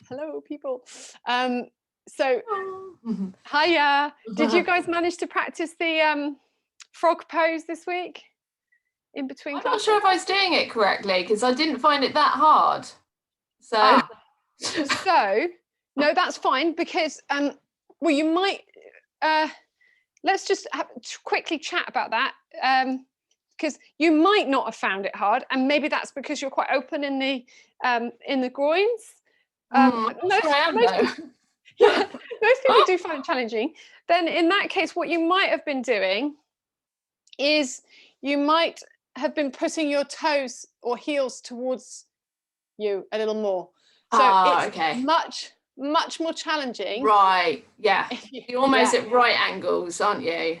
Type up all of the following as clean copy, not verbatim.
Hello, people. So, hiya. Did you guys manage to practice the frog pose this week in between I'm not classes? sure if I was doing it correctly because I didn't find it that hard. So, No, that's fine because well, you might. Let's just quickly chat about that because you might not have found it hard, and maybe that's because you're quite open in the groins. Most people do find it challenging. Then in that case, what you might have been doing is you might have been putting your toes or heels towards you a little more. So it's much more challenging. Right, yeah. You're almost at right angles, aren't you?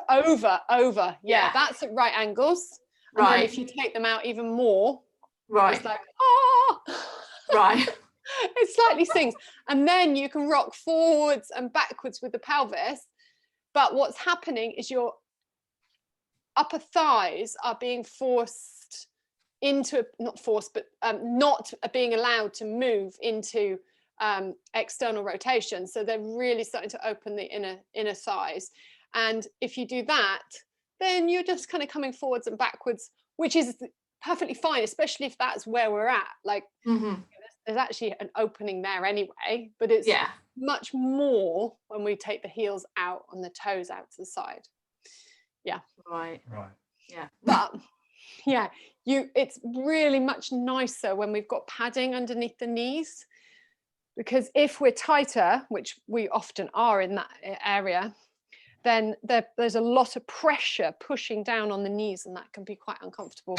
Over, yeah, that's at right angles. And then if you take them out even more, it's like, oh! Right. It slightly stings. And then you can rock forwards and backwards with the pelvis. But what's happening is your upper thighs are being forced into, not forced, but not being allowed to move into external rotation. So they're really starting to open the inner thighs. And if you do that, then you're just kind of coming forwards and backwards, which is perfectly fine, especially if that's where we're at. Like, there's actually an opening there anyway, but it's much more when we take the heels out and the toes out to the side. Yeah. Right. Yeah. But yeah, it's really much nicer when we've got padding underneath the knees, because if we're tighter, which we often are in that area, then there's a lot of pressure pushing down on the knees, and that can be quite uncomfortable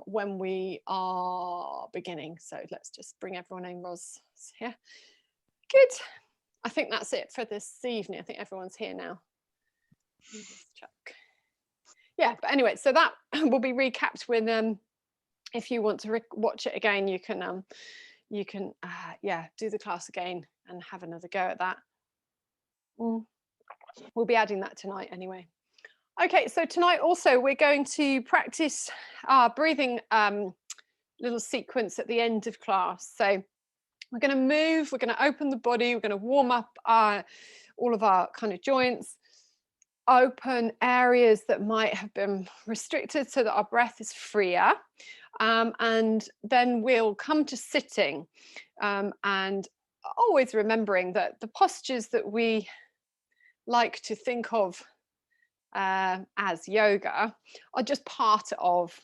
when we are beginning. So let's just bring everyone in. Roz here. Good. I think that's it for this evening. I think everyone's here now. Just check. Yeah, but anyway, so that will be recapped with if you want to watch it again, you can do the class again and have another go at that. We'll be adding that tonight anyway. Okay, so tonight also we're going to practice our breathing little sequence at the end of class. So we're going to move, we're going to open the body, we're going to warm up all of our kind of joints, open areas that might have been restricted so that our breath is freer. And then we'll come to sitting, and always remembering that the postures that we like to think of as yoga are just part of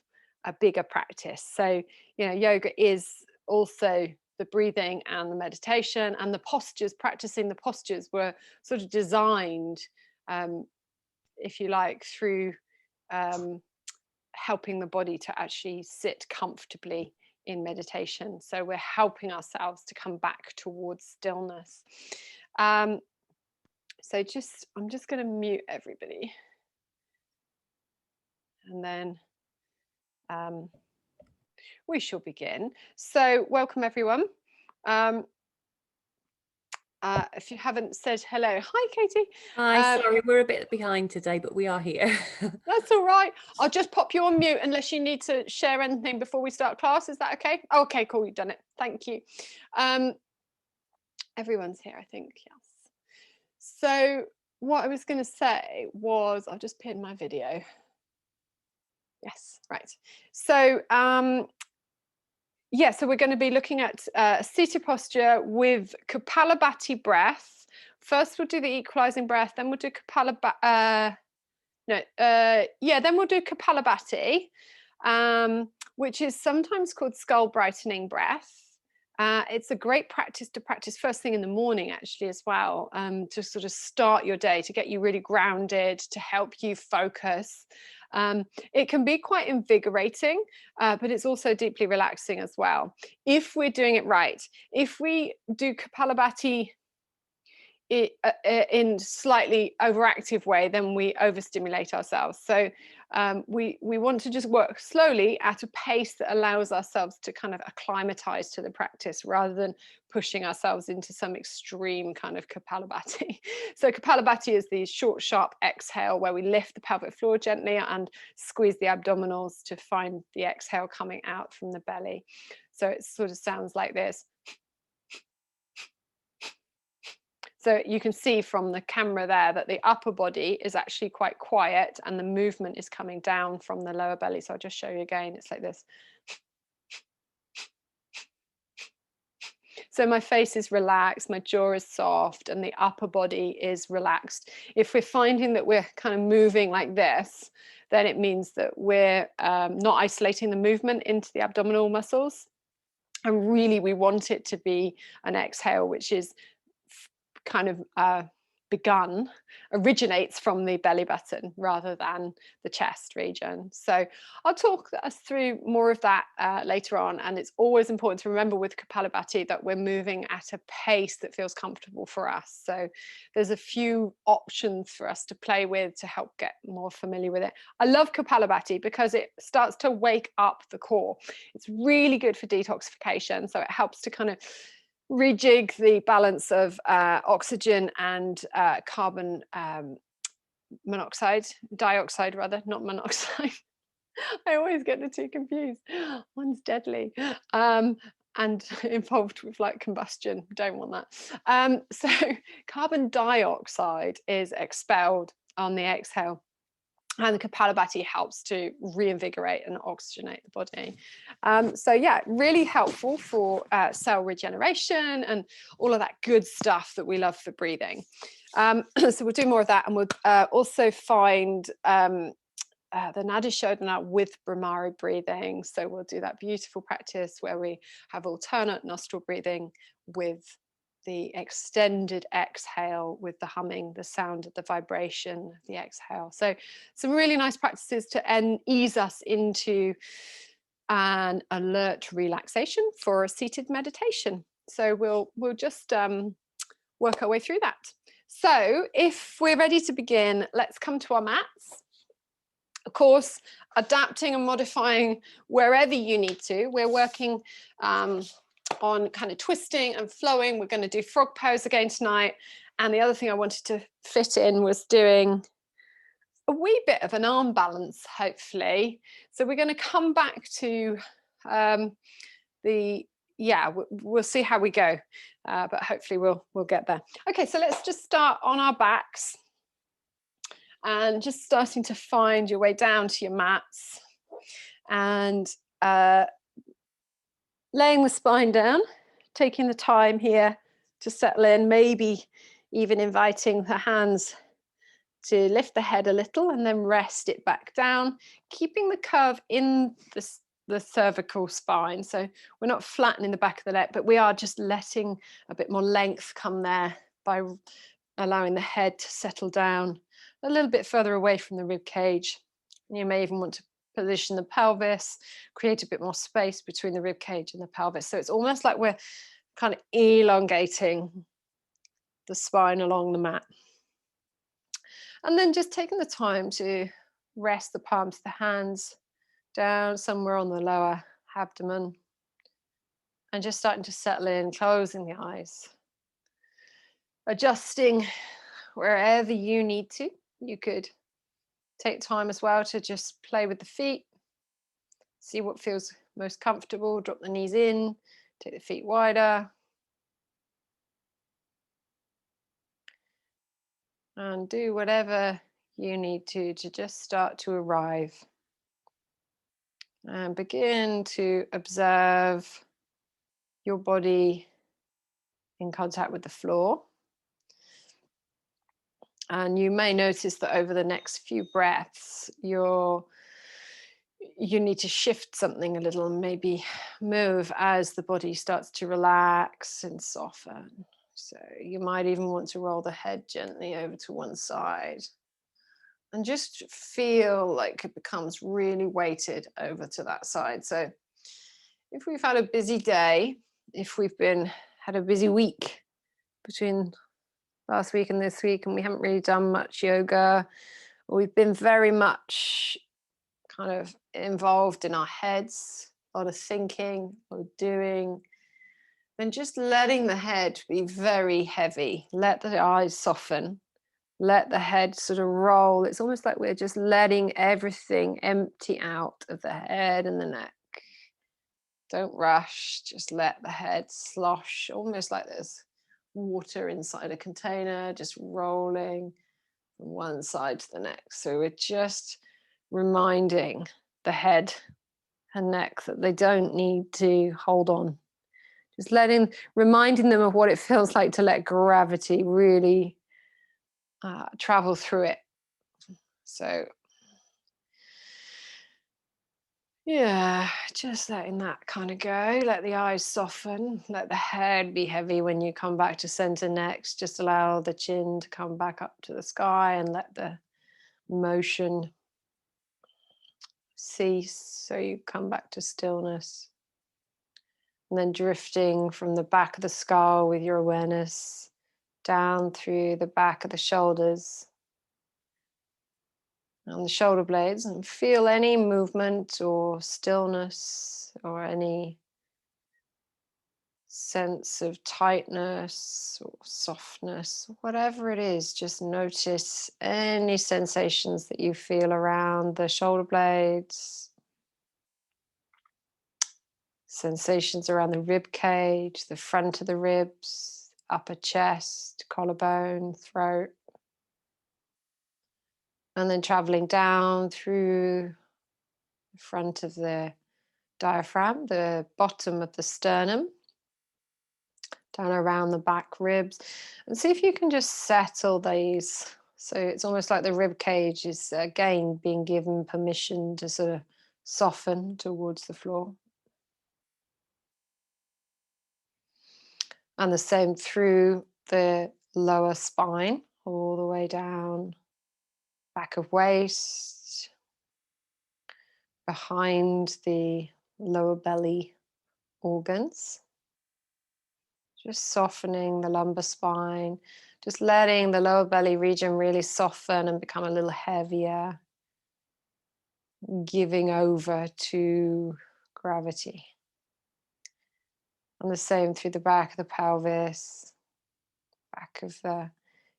a bigger practice. So, yoga is also the breathing and the meditation, and the postures, practicing the postures were sort of designed, if you like, through helping the body to actually sit comfortably in meditation. So we're helping ourselves to come back towards stillness. So I'm just going to mute everybody. And then we shall begin. So welcome everyone. If you haven't said hello, hi Katie. Hi, sorry, we're a bit behind today, but we are here. That's all right. I'll just pop you on mute unless you need to share anything before we start class. Is that okay? Okay, cool, you've done it. Thank you. Everyone's here, I think, yes. So what I was going to say was, I'll just pin my video. Yes, right. So so we're going to be looking at seated posture with Kapalabhati breath. First we'll do the equalizing breath, then we'll do then we'll do Kapalabhati, which is sometimes called skull brightening breath. It's a great practice to practice first thing in the morning, actually, as well, to sort of start your day, to get you really grounded, to help you focus. It can be quite invigorating, but it's also deeply relaxing as well, if we're doing it right. If we do Kapalabhati in slightly overactive way, then we overstimulate ourselves. So we want to just work slowly at a pace that allows ourselves to kind of acclimatize to the practice, rather than pushing ourselves into some extreme kind of Kapalabhati. So Kapalabhati is the short, sharp exhale where we lift the pelvic floor gently and squeeze the abdominals to find the exhale coming out from the belly. So it sort of sounds like this. So you can see from the camera there that the upper body is actually quite quiet and the movement is coming down from the lower belly. So I'll just show you again. It's like this. So my face is relaxed, my jaw is soft, and the upper body is relaxed. If we're finding that we're kind of moving like this, then it means that we're not isolating the movement into the abdominal muscles. And really, we want it to be an exhale, which is kind of originates from the belly button rather than the chest region. So I'll talk us through more of that later on. And it's always important to remember with Kapalabhati that we're moving at a pace that feels comfortable for us. So there's a few options for us to play with to help get more familiar with it. I love Kapalabhati because it starts to wake up the core. It's really good for detoxification. So it helps to kind of rejig the balance of oxygen and carbon dioxide rather, not monoxide. I always get the two confused. One's deadly and involved with like combustion. Don't want that. So carbon dioxide is expelled on the exhale. And the Kapalabhati helps to reinvigorate and oxygenate the body. So yeah, really helpful for cell regeneration and all of that good stuff that we love for breathing. So we'll do more of that, and we'll also find the Nadi Shodhana with Bhramari breathing. So we'll do that beautiful practice where we have alternate nostril breathing with the extended exhale, with the humming, the sound of the vibration of the exhale. So some really nice practices to ease us into an alert relaxation for a seated meditation. So we'll just work our way through that. So if we're ready to begin, let's come to our mats. Of course, adapting and modifying wherever you need to. We're working on kind of twisting and flowing. We're going to do frog pose again tonight. And the other thing I wanted to fit in was doing a wee bit of an arm balance, hopefully. So we're going to come back to we'll see how we go, but hopefully we'll get there. Okay, so let's just start on our backs and just starting to find your way down to your mats and laying the spine down, taking the time here to settle in, maybe even inviting the hands to lift the head a little and then rest it back down, keeping the curve in the cervical spine. So we're not flattening the back of the neck, but we are just letting a bit more length come there by allowing the head to settle down a little bit further away from the rib cage. And you may even want to position the pelvis, create a bit more space between the rib cage and the pelvis. So it's almost like we're kind of elongating the spine along the mat. And then just taking the time to rest the palms of the hands down somewhere on the lower abdomen and just starting to settle in, closing the eyes, adjusting wherever you need to. You could take time as well to just play with the feet, see what feels most comfortable, drop the knees in, take the feet wider. And do whatever you need to just start to arrive. And begin to observe your body in contact with the floor. And you may notice that over the next few breaths, you need to shift something a little, maybe move as the body starts to relax and soften. So you might even want to roll the head gently over to one side and just feel like it becomes really weighted over to that side. So if we've had a busy day, if we've had a busy week between last week and this week, and we haven't really done much yoga, or we've been very much kind of involved in our heads, a lot of thinking or doing, then just letting the head be very heavy. Let the eyes soften. Let the head sort of roll. It's almost like we're just letting everything empty out of the head and the neck. Don't rush, just let the head slosh, almost like there's water inside a container, just rolling from one side to the next. So we're just reminding the head and neck that they don't need to hold on. Just reminding them of what it feels like to let gravity really travel through it. So yeah, just letting that kind of go. Let the eyes soften. Let the head be heavy when you come back to center next. Just allow the chin to come back up to the sky and let the motion cease. So you come back to stillness. And then drifting from the back of the skull with your awareness down through the back of the shoulders and the shoulder blades, and feel any movement or stillness or any sense of tightness or softness, whatever it is. Just notice any sensations that you feel around the shoulder blades, sensations around the rib cage, the front of the ribs, upper chest, collarbone, throat. And then traveling down through the front of the diaphragm, the bottom of the sternum, down around the back ribs, and see if you can just settle these. So it's almost like the rib cage is again being given permission to sort of soften towards the floor. And the same through the lower spine, all the way down, back of waist, behind the lower belly organs. Just softening the lumbar spine, just letting the lower belly region really soften and become a little heavier, giving over to gravity. And the same through the back of the pelvis, back of the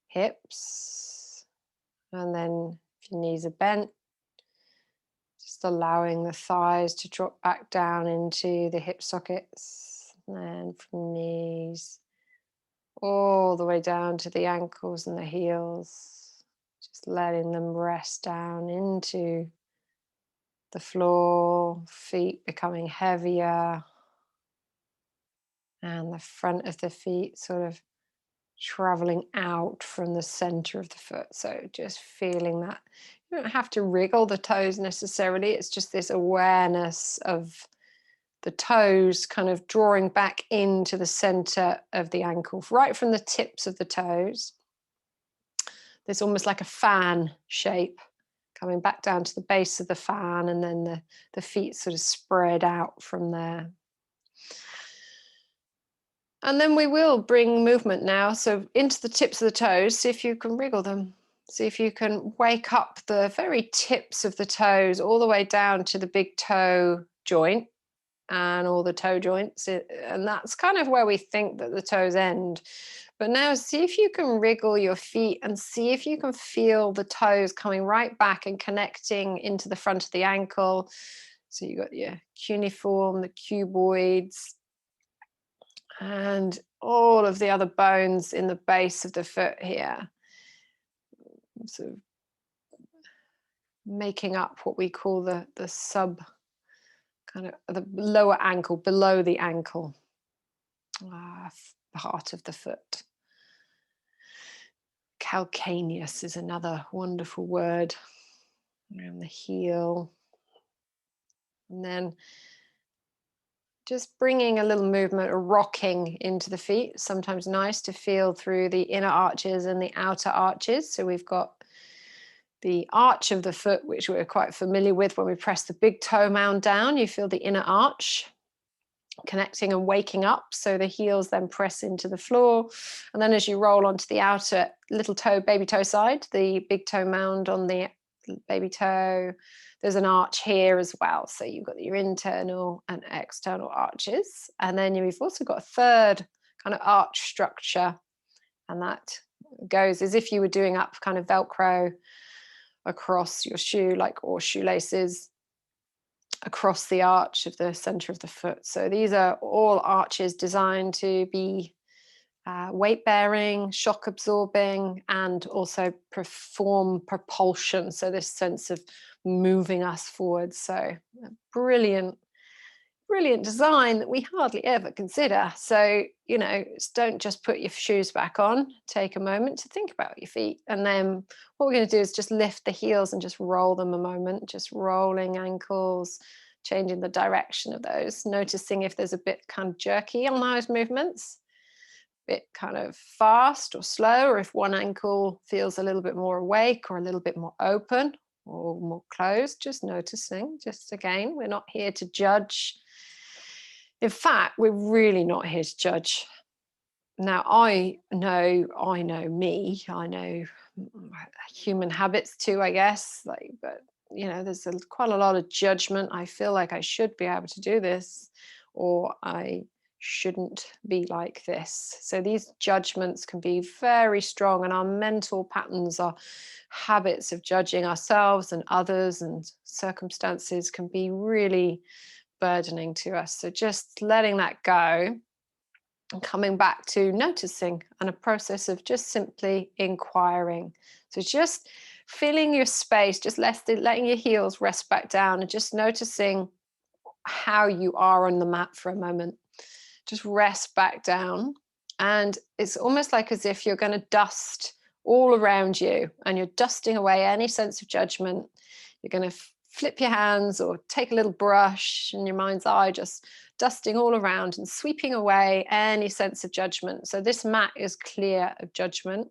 hips, and then if your knees are bent, just allowing the thighs to drop back down into the hip sockets. And then from knees all the way down to the ankles and the heels, just letting them rest down into the floor, feet becoming heavier, and the front of the feet sort of traveling out from the center of the foot. So just feeling that. You don't have to wriggle the toes necessarily. It's just this awareness of the toes kind of drawing back into the center of the ankle, right from the tips of the toes. There's almost like a fan shape coming back down to the base of the fan, and then the feet sort of spread out from there. And then we will bring movement now. So into the tips of the toes, see if you can wriggle them. See if you can wake up the very tips of the toes all the way down to the big toe joint and all the toe joints. And that's kind of where we think that the toes end. But now see if you can wriggle your feet and see if you can feel the toes coming right back and connecting into the front of the ankle. So you've got your cuneiform, the cuboids, and all of the other bones in the base of the foot here. Sort of making up what we call the sub, kind of the lower ankle, below the ankle, part of the foot. Calcaneus is another wonderful word. Around the heel. And then just bringing a little movement or rocking into the feet. Sometimes nice to feel through the inner arches and the outer arches. So we've got the arch of the foot, which we're quite familiar with when we press the big toe mound down. You feel the inner arch connecting and waking up. So the heels then press into the floor. And then as you roll onto the outer little toe, baby toe side, the big toe mound on the baby toe, there's an arch here as well. So you've got your internal and external arches. And then you've also got a third kind of arch structure. And that goes as if you were doing up kind of Velcro across your shoe, like, or shoelaces. across the arch of the center of the foot. So these are all arches designed to be weight bearing, shock absorbing, and also perform propulsion. So this sense of moving us forward. So brilliant design that we hardly ever consider. So, you know, don't just put your shoes back on, take a moment to think about your feet. And then what we're going to do is just lift the heels and just roll them a moment, just rolling ankles, changing the direction of those, noticing if there's a bit kind of jerky on those movements, a bit kind of fast or slow, or if one ankle feels a little bit more awake or a little bit more open or more closed, just noticing. Just again, we're not here to judge. In fact, we're really not here to judge. Now, I know me, I know human habits too, I guess, like, but you know, there's quite a lot of judgment. I feel like I should be able to do this, or I shouldn't be like this. So these judgments can be very strong, and our mental patterns, our habits of judging ourselves and others and circumstances can be really burdening to us. So just letting that go and coming back to noticing, and a process of just simply inquiring. So just filling your space, just letting your heels rest back down and just noticing how you are on the mat for a moment. Just rest back down. And it's almost like as if you're going to dust all around you, and you're dusting away any sense of judgment. You're going to flip your hands or take a little brush in your mind's eye, just dusting all around and sweeping away any sense of judgment. So this mat is clear of judgment,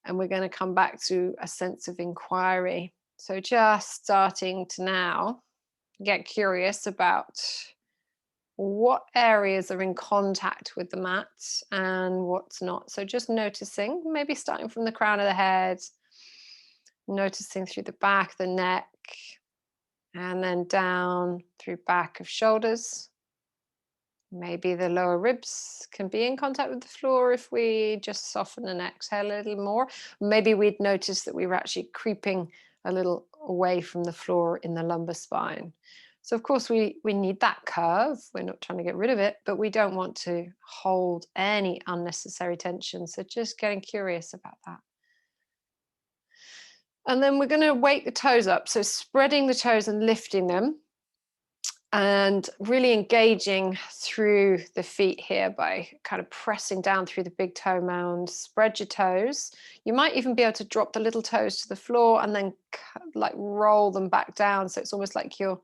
and we're going to come back to a sense of inquiry. So just starting to now get curious about what areas are in contact with the mat and what's not. So just noticing, maybe starting from the crown of the head, noticing through the back of the neck, and then down through back of shoulders. Maybe the lower ribs can be in contact with the floor if we just soften and exhale a little more. Maybe we'd notice that we were actually creeping a little away from the floor in the lumbar spine. So of course we need that curve. We're not trying to get rid of it, but we don't want to hold any unnecessary tension. So just getting curious about that. And then we're going to wake the toes up. So spreading the toes and lifting them, and really engaging through the feet here by kind of pressing down through the big toe mound. Spread your toes. You might even be able to drop the little toes to the floor and then like roll them back down. So it's almost like you're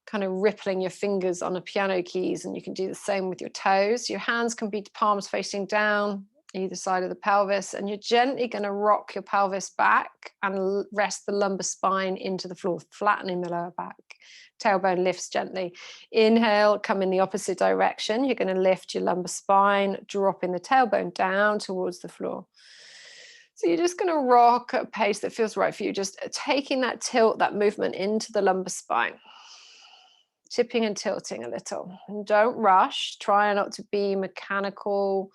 kind of rippling your fingers on a piano keys, and you can do the same with your toes. Your hands can be palms facing down either side of the pelvis, and you're gently going to rock your pelvis back and rest the lumbar spine into the floor, flattening the lower back. Tailbone lifts gently. Inhale, come in the opposite direction. You're going to lift your lumbar spine, dropping the tailbone down towards the floor. So you're just going to rock at a pace that feels right for you, just taking that tilt, that movement into the lumbar spine, tipping and tilting a little. And don't rush. Try not to be mechanical.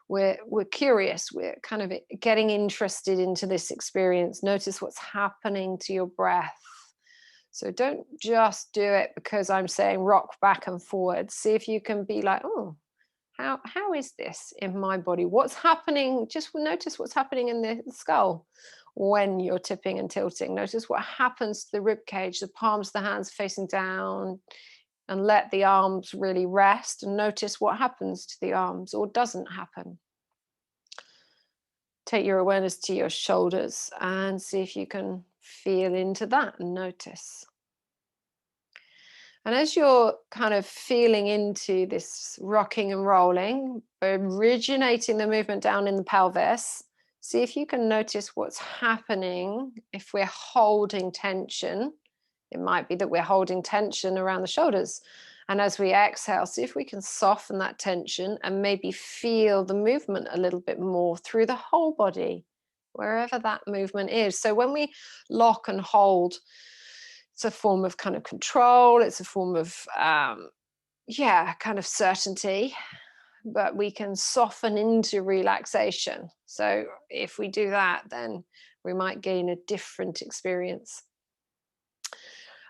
We're curious. We're kind of getting interested into this experience. Notice what's happening to your breath. So don't just do it because I'm saying rock back and forward. See if you can be like, oh, how is this in my body? What's happening? Just notice what's happening in the skull when you're tipping and tilting. Notice what happens to the rib cage, the palms of the hands facing down, and let the arms really rest, and notice what happens to the arms or doesn't happen. Take your awareness to your shoulders and see if you can feel into that and notice. And as you're kind of feeling into this rocking and rolling, originating the movement down in the pelvis, see if you can notice what's happening if we're holding tension. It might be that we're holding tension around the shoulders. And as we exhale, see if we can soften that tension and maybe feel the movement a little bit more through the whole body, wherever that movement is. So when we lock and hold, it's a form of kind of control. It's a form of, kind of certainty, but we can soften into relaxation. So if we do that, then we might gain a different experience.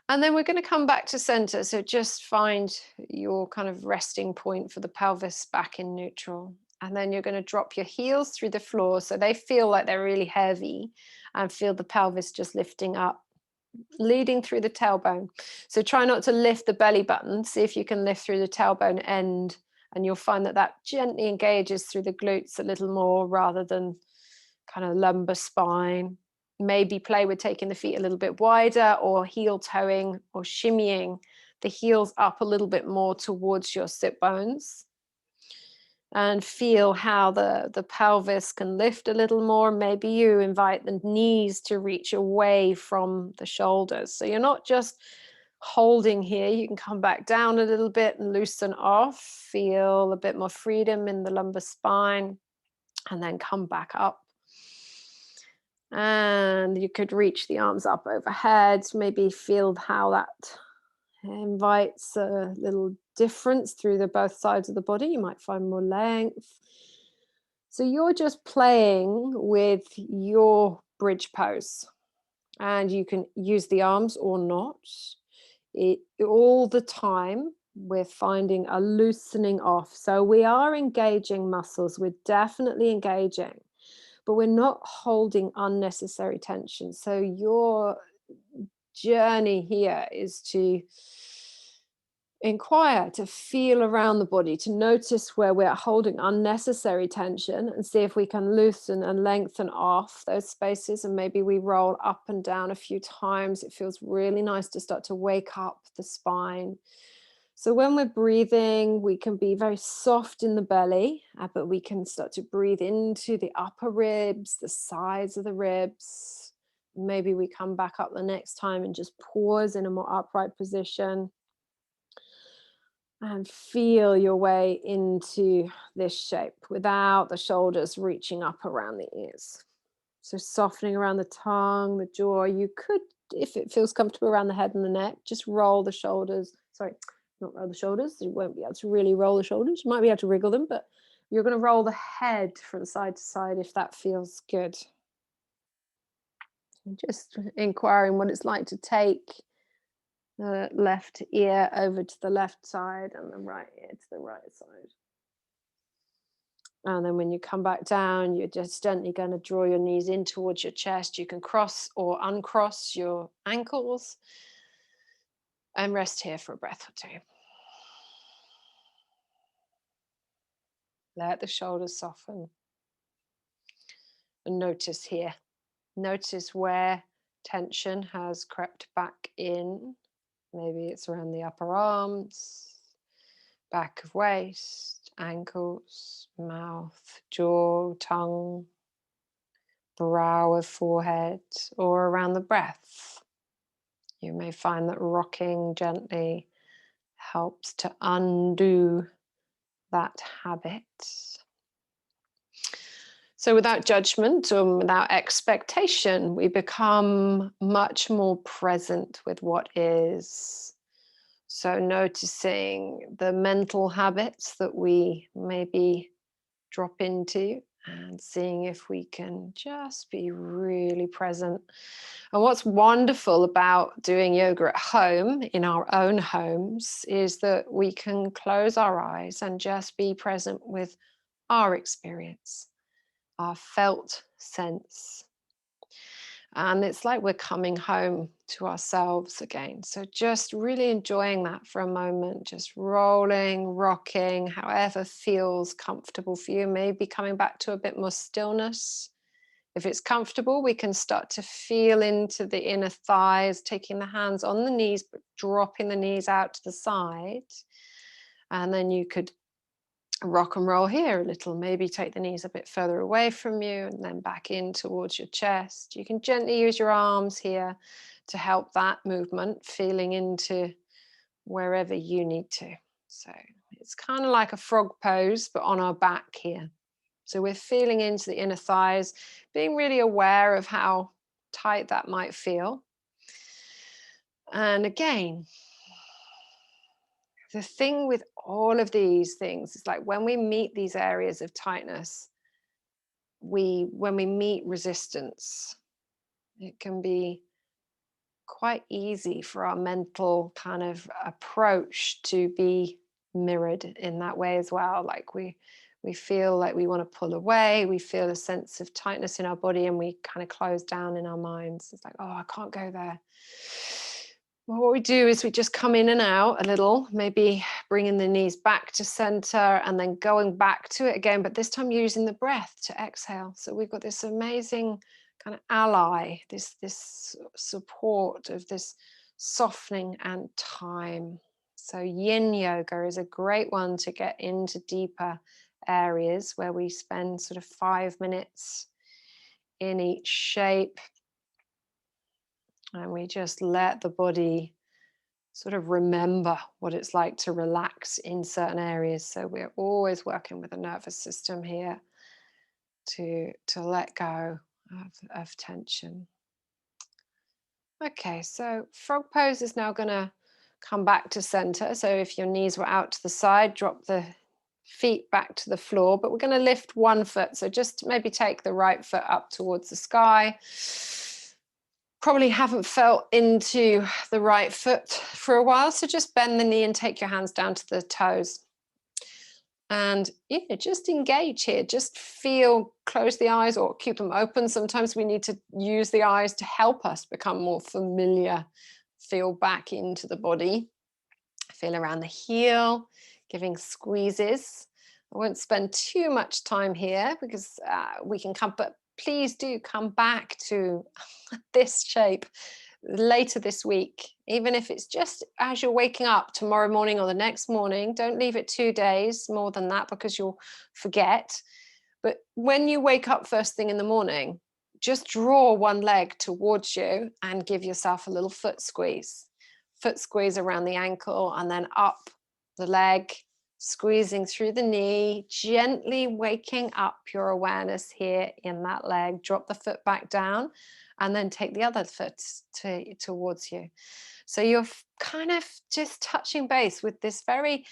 And then we're going to come back to center. So just find your kind of resting point for the pelvis back in neutral. And then you're going to drop your heels through the floor so they feel like they're really heavy, and feel the pelvis just lifting up, leading through the tailbone. So try not to lift the belly button. See if you can lift through the tailbone end, and you'll find that that gently engages through the glutes a little more rather than kind of lumbar spine. Maybe play with taking the feet a little bit wider, or heel toeing or shimmying the heels up a little bit more towards your sit bones. And feel how the pelvis can lift a little more. Maybe you invite the knees to reach away from the shoulders. So you're not just holding here, you can come back down a little bit and loosen off. Feel a bit more freedom in the lumbar spine, and then come back up. And you could reach the arms up overhead. Maybe feel how that invites a little difference through the both sides of the body. You might find more length. So you're just playing with your bridge pose, and you can use the arms or not. All the time we're finding a loosening off. So we are engaging muscles, we're definitely engaging, but we're not holding unnecessary tension. So your journey here is to inquire, to feel around the body, to notice where we're holding unnecessary tension, and see if we can loosen and lengthen off those spaces. And maybe we roll up and down a few times. It feels really nice to start to wake up the spine. So when we're breathing, we can be very soft in the belly, but we can start to breathe into the upper ribs, the sides of the ribs. Maybe we come back up the next time and just pause in a more upright position. And feel your way into this shape without the shoulders reaching up around the ears. So softening around the tongue, the jaw. You could, if it feels comfortable, around the head and the neck, just roll the shoulders. Sorry, not roll the shoulders. You won't be able to really roll the shoulders. You might be able to wriggle them, but you're going to roll the head from side to side if that feels good. And just inquiring what it's like to take the left ear over to the left side and the right ear to the right side. And then when you come back down, you're just gently going to draw your knees in towards your chest. You can cross or uncross your ankles and rest here for a breath or two. Let the shoulders soften. And notice here. Notice where tension has crept back in. Maybe it's around the upper arms, back of waist, ankles, mouth, jaw, tongue, brow of forehead, or around the breath. You may find that rocking gently helps to undo that habit. So without judgment or without expectation, we become much more present with what is. So noticing the mental habits that we maybe drop into, and seeing if we can just be really present. And what's wonderful about doing yoga at home, in our own homes, is that we can close our eyes and just be present with our experience, our felt sense. And it's like we're coming home to ourselves again. So just really enjoying that for a moment, just rolling, rocking, however feels comfortable for you. Maybe coming back to a bit more stillness. If it's comfortable, we can start to feel into the inner thighs, taking the hands on the knees, but dropping the knees out to the side. And then you could rock and roll here a little, maybe take the knees a bit further away from you and then back in towards your chest. You can gently use your arms here to help that movement, feeling into wherever you need to. So it's kind of like a frog pose, but on our back here. So we're feeling into the inner thighs, being really aware of how tight that might feel. And again, the thing with all of these things is, like, when we meet these areas of tightness, when we meet resistance, it can be quite easy for our mental kind of approach to be mirrored in that way as well. Like we feel like we want to pull away, we feel a sense of tightness in our body, and we kind of close down in our minds. It's like, oh, I can't go there. Well, what we do is we just come in and out a little, maybe bringing the knees back to center and then going back to it again, but this time using the breath to exhale. So we've got this amazing kind of ally, this support of this softening and time. So yin yoga is a great one to get into deeper areas where we spend sort of 5 minutes in each shape, and we just let the body sort of remember what it's like to relax in certain areas. So we're always working with the nervous system here to let go of tension. Okay, so frog pose is now going to come back to center. So if your knees were out to the side, drop the feet back to the floor, but we're going to lift one foot. So just maybe take the right foot up towards the sky. Probably haven't felt into the right foot for a while, so just bend the knee and take your hands down to the toes. And just engage here, just feel, close the eyes or keep them open. Sometimes we need to use the eyes to help us become more familiar. Feel back into the body, feel around the heel, giving squeezes. I won't spend too much time here because we can come, but please do come back to this shape later this week, even if it's just as you're waking up tomorrow morning or the next morning. Don't leave it 2 days more than that because you'll forget. But when you wake up first thing in the morning, just draw one leg towards you and give yourself a little foot squeeze around the ankle, and then up the leg, squeezing through the knee, gently waking up your awareness here in that leg. Drop the foot back down and then take the other foot towards you. So you're kind of just touching base with this very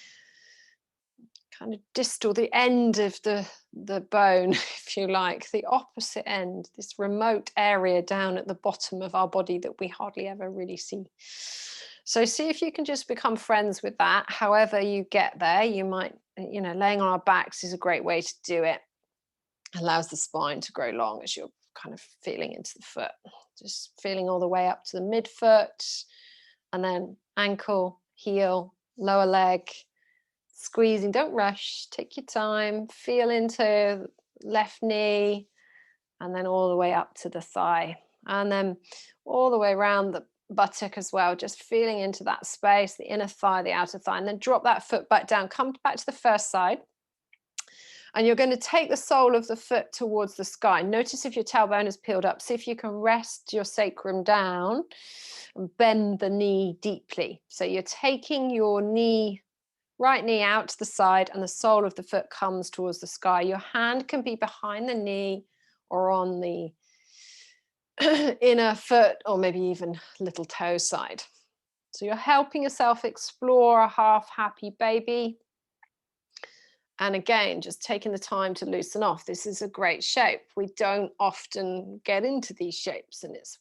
kind of distal, the end of the bone, if you like, the opposite end, this remote area down at the bottom of our body that we hardly ever really see. So see if you can just become friends with that. However you get there, you might, laying on our backs is a great way to do it. Allows the spine to grow long as you're kind of feeling into the foot, just feeling all the way up to the midfoot, and then ankle, heel, lower leg, squeezing. Don't rush, take your time, feel into left knee, and then all the way up to the thigh, and then all the way around the buttock as well, just feeling into that space, the inner thigh, the outer thigh, and then drop that foot back down. Come back to the first side, and you're going to take the sole of the foot towards the sky. Notice if your tailbone is peeled up. See if you can rest your sacrum down and bend the knee deeply. So you're taking your right knee out to the side, and the sole of the foot comes towards the sky. Your hand can be behind the knee or on the inner foot, or maybe even little toe side. So you're helping yourself explore a half happy baby. And again, just taking the time to loosen off. This is a great shape. We don't often get into these shapes, and it's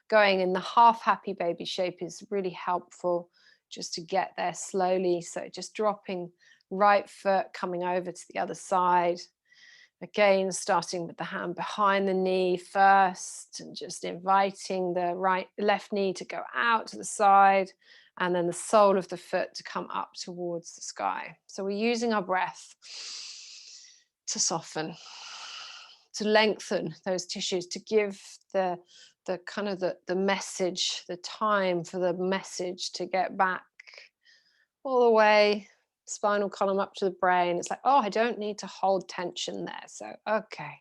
going in the half happy baby shape is really helpful just to get there slowly. So just dropping right foot, coming over to the other side. Again, starting with the hand behind the knee first, and just inviting the left knee to go out to the side, and then the sole of the foot to come up towards the sky. So we're using our breath to soften, to lengthen those tissues, to give the kind of the message, the time for the message to get back all the way, spinal column up to the brain. It's like, oh, I don't need to hold tension there. So, okay,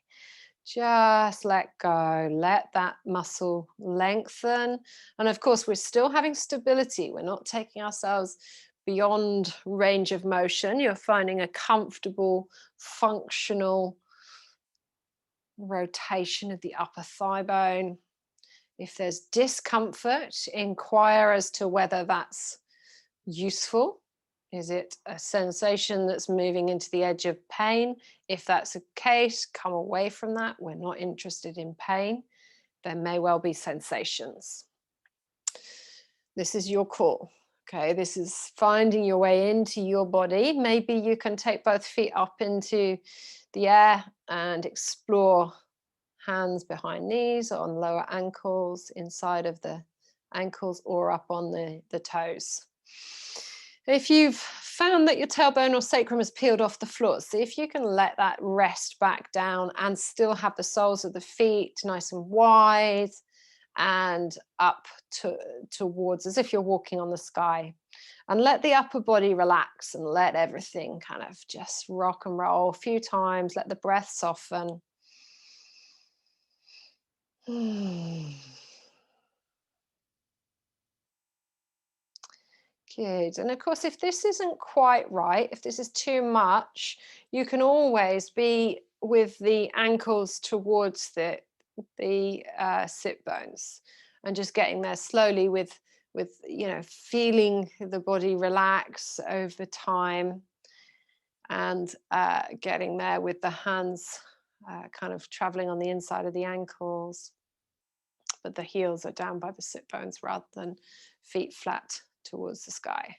just let go, let that muscle lengthen. And of course, we're still having stability. We're not taking ourselves beyond range of motion. You're finding a comfortable, functional rotation of the upper thigh bone. If there's discomfort, inquire as to whether that's useful. Is it a sensation that's moving into the edge of pain? If that's the case, come away from that. We're not interested in pain. There may well be sensations. This is your call. Okay, this is finding your way into your body. Maybe you can take both feet up into the air and explore hands behind knees, on lower ankles, inside of the ankles, or up on the toes. If you've found that your tailbone or sacrum has peeled off the floor, see if you can let that rest back down and still have the soles of the feet nice and wide and up towards, as if you're walking on the sky. And let the upper body relax and let everything kind of just rock and roll a few times. Let the breath soften. Good. And of course, if this isn't quite right, if this is too much, you can always be with the ankles towards the sit bones and just getting there slowly with feeling the body relax over time, and getting there with the hands kind of traveling on the inside of the ankles, but the heels are down by the sit bones rather than feet flat towards the sky.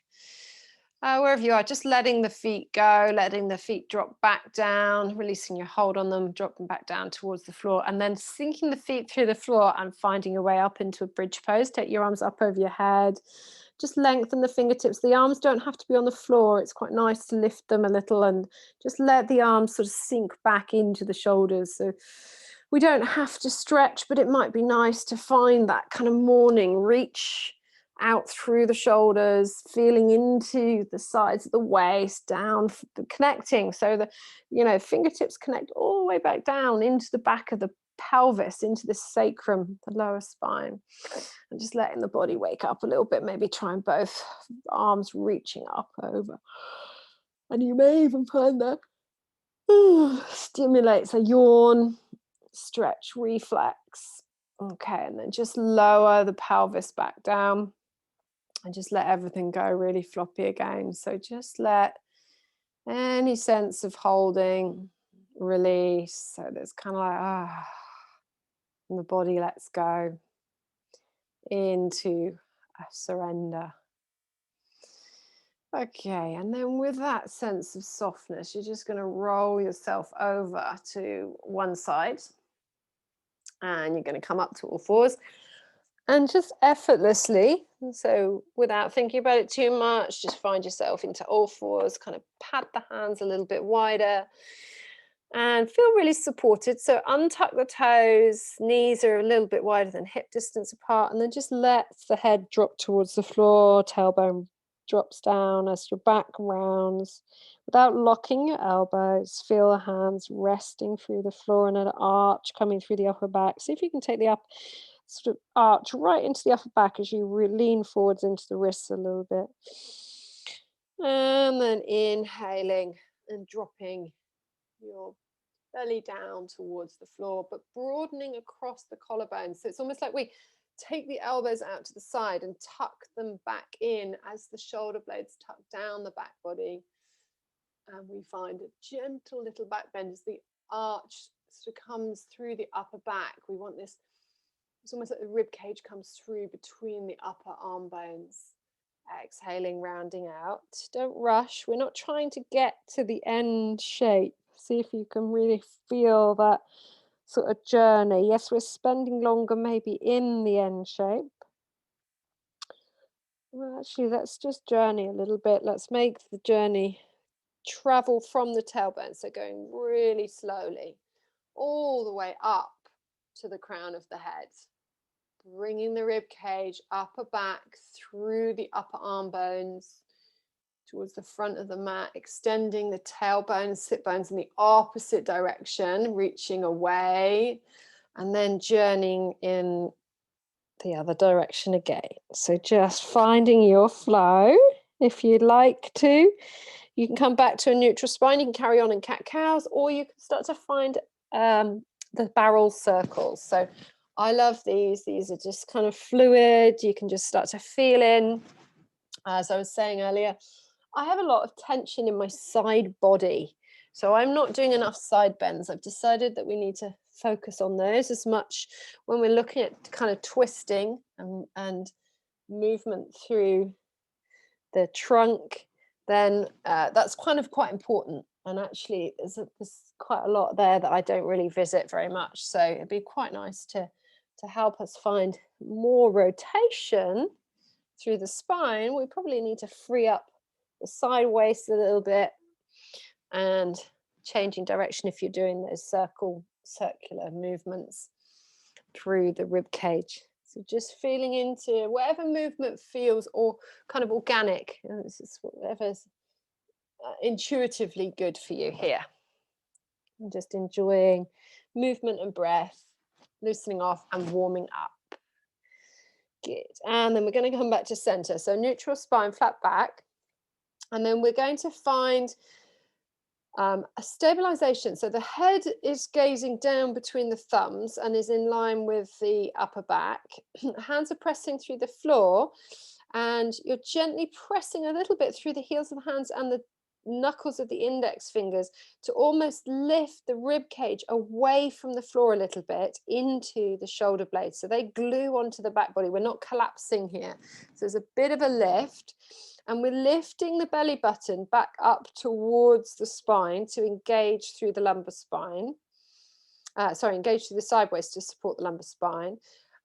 Wherever you are, just letting the feet go, letting the feet drop back down, releasing your hold on them, drop them back down towards the floor, and then sinking the feet through the floor and finding your way up into a bridge pose. Take your arms up over your head. Just lengthen the fingertips. The arms don't have to be on the floor. It's quite nice to lift them a little and just let the arms sort of sink back into the shoulders. So we don't have to stretch, but it might be nice to find that kind of morning reach out through the shoulders, feeling into the sides of the waist, down, connecting. So the fingertips connect all the way back down into the back of the pelvis, into the sacrum, the lower spine, and just letting the body wake up a little bit. Maybe trying both arms reaching up over, and you may even find that stimulates a yawn, stretch reflex. Okay, and then just lower the pelvis back down and just let everything go really floppy again. So just let any sense of holding release. So there's kind of like and the body lets go into a surrender. Okay, and then with that sense of softness, you're just going to roll yourself over to one side, and you're going to come up to all fours. And just effortlessly, so without thinking about it too much, just find yourself into all fours, kind of pat the hands a little bit wider and feel really supported. So untuck the toes, knees are a little bit wider than hip distance apart, and then just let the head drop towards the floor, tailbone drops down as your back rounds. Without locking your elbows, feel the hands resting through the floor and an arch coming through the upper back. See if you can take the sort of arch right into the upper back as you lean forwards into the wrists a little bit. And then inhaling and dropping your belly down towards the floor, but broadening across the collarbone. So it's almost like we take the elbows out to the side and tuck them back in as the shoulder blades tuck down the back body. And we find a gentle little back bend as the arch sort of comes through the upper back. We want this, it's almost like the rib cage comes through between the upper arm bones. Exhaling, rounding out. Don't rush. We're not trying to get to the end shape. See if you can really feel that sort of journey. Yes, we're spending longer maybe in the end shape. Well, actually, let's just journey a little bit. Let's make the journey travel from the tailbone. So going really slowly all the way up to the crown of the head. Bringing the rib cage upper back through the upper arm bones towards the front of the mat, extending the tailbone, sit bones in the opposite direction, reaching away, and then journeying in the other direction again. So just finding your flow. If you'd like to, you can come back to a neutral spine. You can carry on in cat-cows, or you can start to find the barrel circles. So I love these. These are just kind of fluid. You can just start to feel in. As I was saying earlier, I have a lot of tension in my side body. So I'm not doing enough side bends. I've decided that we need to focus on those as much when we're looking at kind of twisting and movement through the trunk, then that's kind of quite important. And actually, there's quite a lot there that I don't really visit very much. So it'd be quite nice to help us find more rotation through the spine. We probably need to free up the side waist a little bit and changing direction if you're doing those circular movements through the rib cage. So just feeling into whatever movement feels or kind of organic. This is whatever's intuitively good for you here. And just enjoying movement and breath, loosening off and warming up. Good. And then we're going to come back to center. So neutral spine, flat back. And then we're going to find a stabilization. So the head is gazing down between the thumbs and is in line with the upper back. Hands are pressing through the floor, and you're gently pressing a little bit through the heels of the hands and the knuckles of the index fingers to almost lift the rib cage away from the floor a little bit into the shoulder blades. So they glue onto the back body. We're not collapsing here. So there's a bit of a lift. And we're lifting the belly button back up towards the spine to engage through the lumbar spine. Engage through the side waist to support the lumbar spine.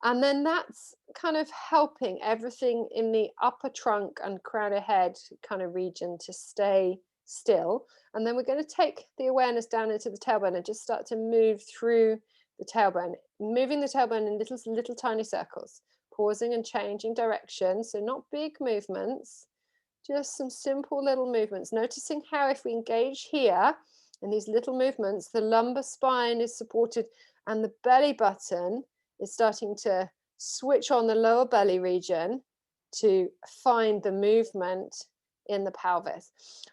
And then that's kind of helping everything in the upper trunk and crown of head kind of region to stay still. And then we're going to take the awareness down into the tailbone and just start to move through the tailbone, moving the tailbone in little tiny circles, pausing and changing direction. So not big movements. Just some simple little movements, noticing how if we engage here in these little movements, the lumbar spine is supported and the belly button is starting to switch on the lower belly region to find the movement in the pelvis.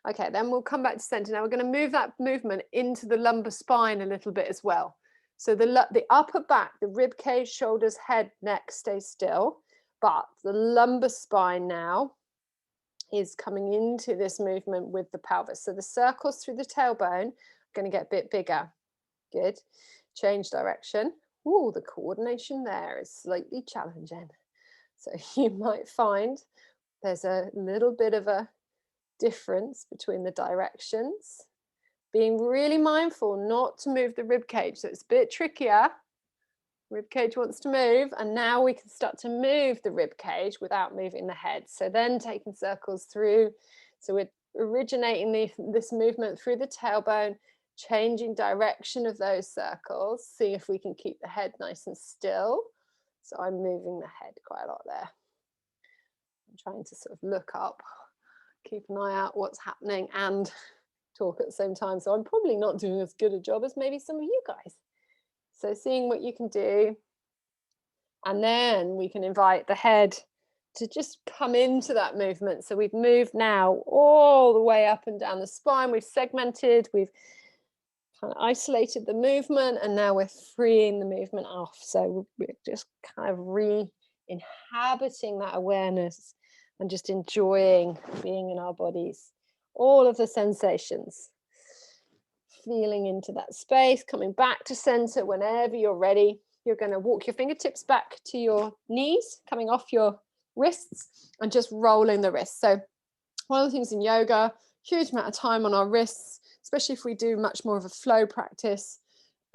Okay, then we'll come back to center. Now we're going to move that movement into the lumbar spine a little bit as well. So the upper back, the rib cage, shoulders, head, neck stays still, but the lumbar spine now is coming into this movement with the pelvis. So the circles through the tailbone are going to get a bit bigger. Good. Change direction. Ooh, the coordination there is slightly challenging. So you might find there's a little bit of a difference between the directions. Being really mindful not to move the rib cage. So it's a bit trickier. Rib cage wants to move, and now we can start to move the rib cage without moving the head. So then taking circles through. So we're originating this movement through the tailbone, changing direction of those circles. See if we can keep the head nice and still. So I'm moving the head quite a lot there. I'm trying to sort of look up, keep an eye out what's happening and talk at the same time. So I'm probably not doing as good a job as maybe some of you guys. So seeing what you can do, and then we can invite the head to just come into that movement. So we've moved now all the way up and down the spine. We've segmented, we've kind of isolated the movement, and now we're freeing the movement off. So we're just kind of re-inhabiting that awareness and just enjoying being in our bodies, all of the sensations. Feeling into that space, coming back to center whenever you're ready. You're going to walk your fingertips back to your knees, coming off your wrists and just rolling the wrists. So one of the things in yoga, huge amount of time on our wrists, especially if we do much more of a flow practice.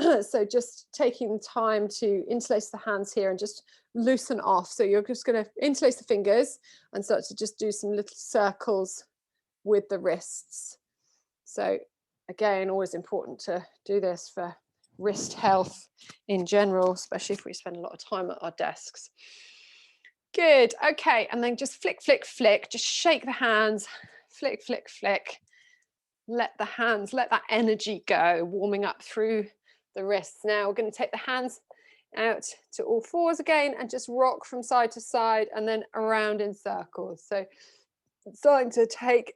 So just taking the time to interlace the hands here and just loosen off. So you're just going to interlace the fingers and start to just do some little circles with the wrists. So again, always important to do this for wrist health in general, especially if we spend a lot of time at our desks. Good. Okay. And then just flick, flick, flick. Just shake the hands. Flick, flick, flick. Let the hands, let that energy go, warming up through the wrists. Now we're going to take the hands out to all fours again and just rock from side to side and then around in circles. So starting to take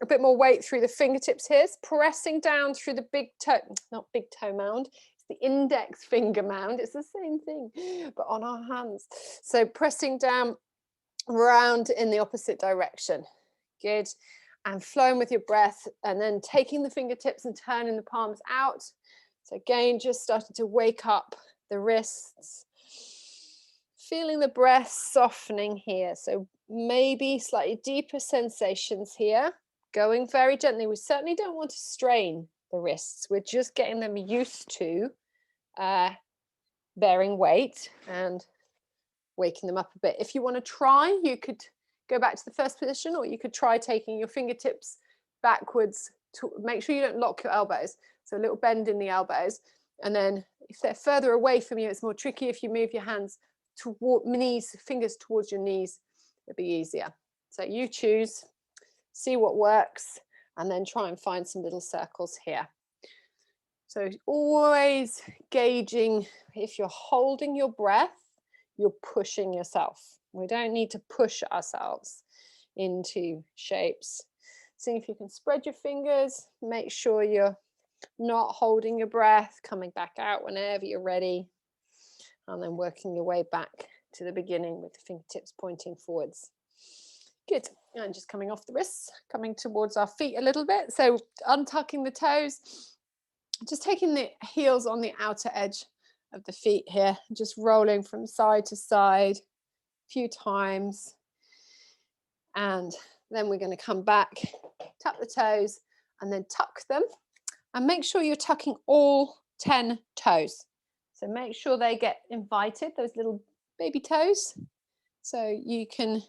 a bit more weight through the fingertips here, pressing down through the big toe, not big toe mound, it's the index finger mound. It's the same thing, but on our hands. So pressing down round in the opposite direction. Good. And flowing with your breath, and then taking the fingertips and turning the palms out. So again, just starting to wake up the wrists. feeling the breath softening here. So maybe slightly deeper sensations here, going very gently. We certainly don't want to strain the wrists. We're just getting them used to bearing weight and waking them up a bit. If you want to try, you could go back to the first position, or you could try taking your fingertips backwards to make sure you don't lock your elbows. So a little bend in the elbows. And then if they're further away from you, it's more tricky. If you move your hands toward knees, fingers towards your knees, it'll be easier. So you choose, see what works, and then try and find some little circles here. So always gauging, if you're holding your breath, you're pushing yourself. We don't need to push ourselves into shapes. See if you can spread your fingers, make sure you're not holding your breath, coming back out whenever you're ready, and then working your way back to the beginning with the fingertips pointing forwards. Good. And just coming off the wrists, coming towards our feet a little bit. So untucking the toes, just taking the heels on the outer edge of the feet here, just rolling from side to side a few times. And then we're going to come back, tap the toes, and then tuck them. And make sure you're tucking all 10 toes. So make sure they get invited, those little baby toes. So you can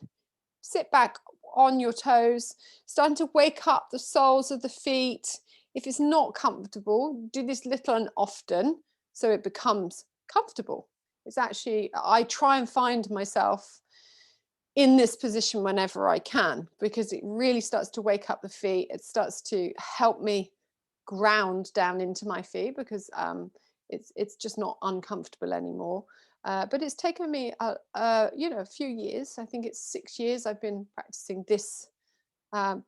sit back on your toes, starting to wake up the soles of the feet. If it's not comfortable, do this little and often so it becomes comfortable. It's actually, I try and find myself in this position whenever I can, because it really starts to wake up the feet. It starts to help me ground down into my feet, because it's just not uncomfortable anymore. But it's taken me a few years. I think it's 6 years I've been practicing this